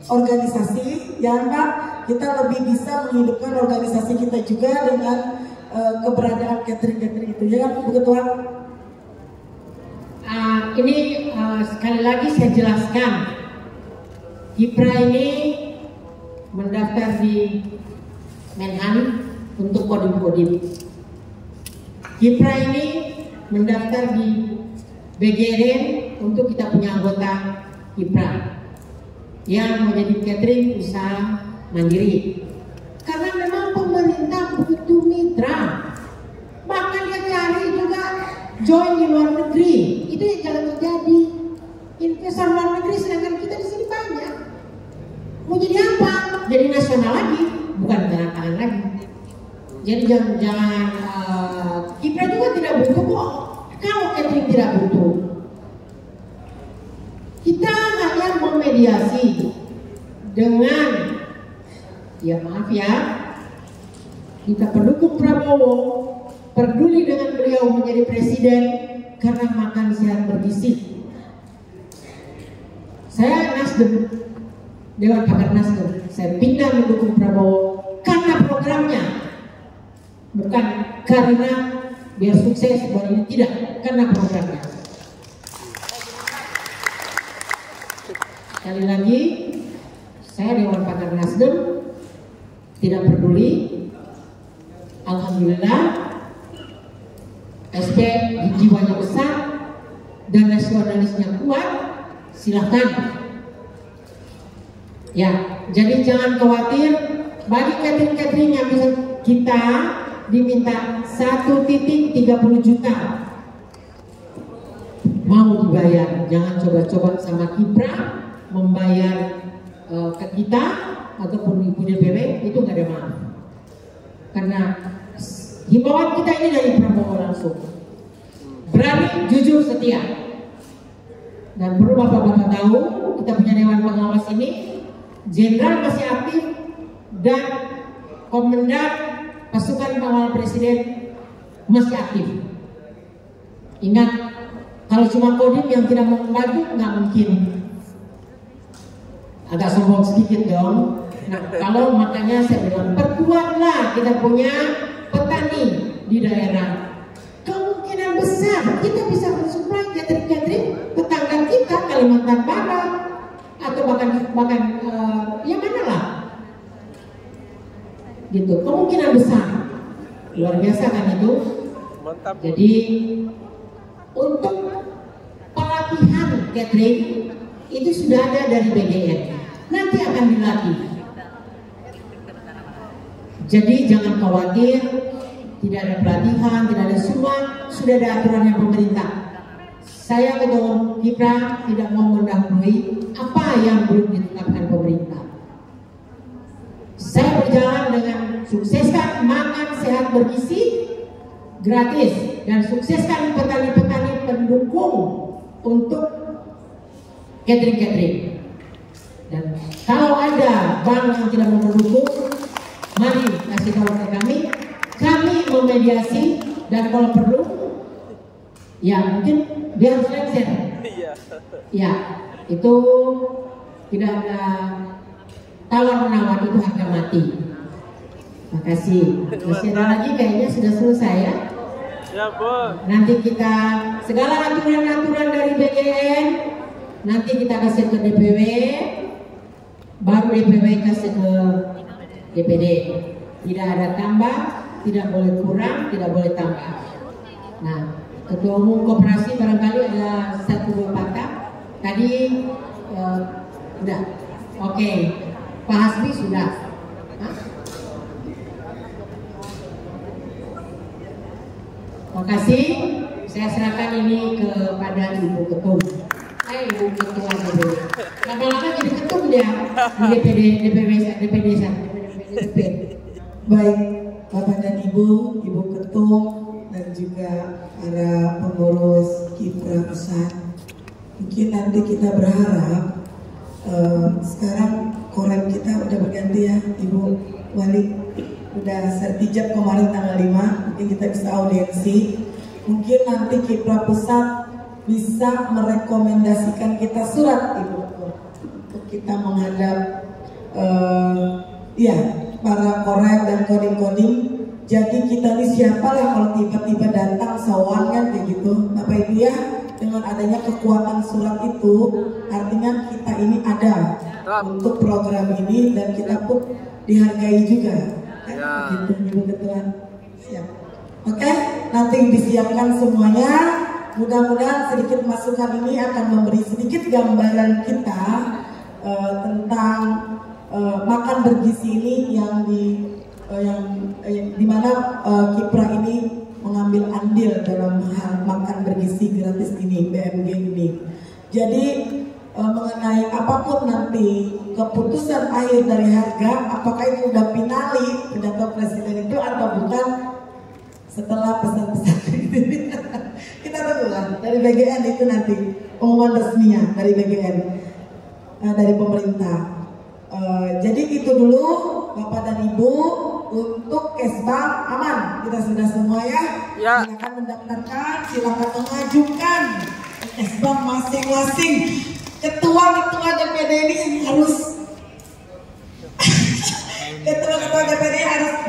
organisasi, ya kan Pak, kita lebih bisa menghidupkan organisasi kita juga dengan keberadaan catering itu, ya kan Bu Ketua? Ini sekali lagi saya jelaskan, Kiprah ini mendaftar di Menhan untuk kodim-kodim. Kiprah ini mendaftar di BGN untuk kita punya anggota Kiprah yang menjadi catering usaha mandiri. Karena memang pemerintah butuh mitra, bahkan dia cari juga join di luar negeri. Itu yang jangan terjadi. Investor luar negeri, sedangkan kita di sini banyak. Mau jadi apa? Jadi nasional lagi, bukan tanda tangan lagi. Jadi jangan Kiprah juga tidak butuh kok. Kalau catering tidak butuh, kita hanya memediasi dengan, ya maaf ya, kita pendukung Prabowo, peduli dengan beliau menjadi presiden karena makan sehat bergizi. Saya Nasdem, Dewan Pakar Nasdem, saya pindah mendukung Prabowo karena programnya, bukan karena biar sukses buat ini, tidak, karena programnya. Sekali lagi, saya Dewan Pakar Nasdem, tidak peduli. Alhamdulillah, SP jiwanya besar dan nasionalisnya kuat, silahkan. Ya, jadi jangan khawatir. Bagi catering-catering yang bisa kita diminta 1.30 juta mau dibayar, jangan coba-coba sama Kiprah membayar ke kita ataupun Ibu DPW, itu nggak ada maaf. Karena himbauan kita ini dari Prabowo langsung, berani, jujur, setia. Dan perlu bapak-bapak tahu, kita punya Dewan Pengawas ini, Jenderal masih aktif dan Komandan Pasukan Pengawal Presiden masih aktif. Ingat, kalau cuma kodim yang tidak mau membantu, nggak mungkin. Agak sombong sedikit dong. Nah, kalau makanya saya bilang, perkuatlah kita punya petani di daerah. Kemungkinan besar kita bisa mensuplai catering-catering tetangga kita, Kalimantan Barat, atau bahkan yang mana lah, gitu. Kemungkinan besar, luar biasa kan itu. Mantap. Jadi untuk pelatihan catering itu sudah ada dari BGN, nanti akan dilatih. Jadi jangan khawatir, tidak ada pelatihan, tidak ada, semua sudah ada aturannya pemerintah. Saya Ketua Kiprah tidak mau mendahului apa yang belum ditetapkan pemerintah. Saya berjalan dengan sukseskan makan sehat bergizi gratis dan sukseskan petani-petani pendukung untuk catering-catering. Dan kalau ada bank yang tidak mau mendukung, mari kasih tahu ke kami memediasi, dan kalau perlu, ya mungkin dia harus lengser. Ya, itu tidak ada tawar-menawar, itu harga mati. Makasih. Masih ada lagi, kayaknya sudah selesai ya. Ya, Bu. Nanti kita segala aturan-aturan dari BGN nanti kita kasih ke DPW, baru DPW kasih ke DPD. Tidak ada tambah, tidak boleh kurang, tidak boleh tambah. Nah, Ketua Umum Koperasi barangkali ada 1-2 patah. Tadi udah, oke. Pak Hasbi sudah. Hah? Makasih. Saya serahkan ini kepada Ibu Ketum. Ibu Ketua DPW. Lama-lama jadi ketum dia di DPD 1. Baik, Bapak dan Ibu Ketum dan juga para pengurus Kipra pusat. Mungkin nanti kita berharap sekarang korem kita udah berganti ya, Ibu Wali. Udah sertijab kemarin tanggal 5, mungkin kita bisa audiensi. Mungkin nanti Kipra pusat bisa merekomendasikan kita surat, Ibu, untuk kita menghadap para korem dan kodim-kodim. Jadi kita ini siapa lah kalau tiba-tiba datang sawan kan kayak gitu, Bapak Ibu ya. Dengan adanya kekuatan surat itu, artinya kita ini ada untuk program ini dan kita pun dihargai juga. Gitu, Ibu Ketua. Siap. Oke, nanti disiapkan semuanya. Mudah-mudahan sedikit masukan ini akan memberi sedikit gambaran kita tentang makan bergizi ini yang di mana Kipra ini mengambil andil dalam hal makan bergizi gratis ini, BMG ini. Jadi mengenai apapun nanti keputusan akhir dari harga, apakah itu udah finali pidato presiden itu atau bukan, setelah pesan-pesan kita tunggulah dari BGN itu nanti pengumuman resminya dari BGN, dari pemerintah. Jadi itu dulu Bapak dan Ibu untuk Kesbang aman, kita sudah semua ya. Silakan mendaftarkan, silakan mengajukan Kesbang masing-masing. Ketua DPD ini harus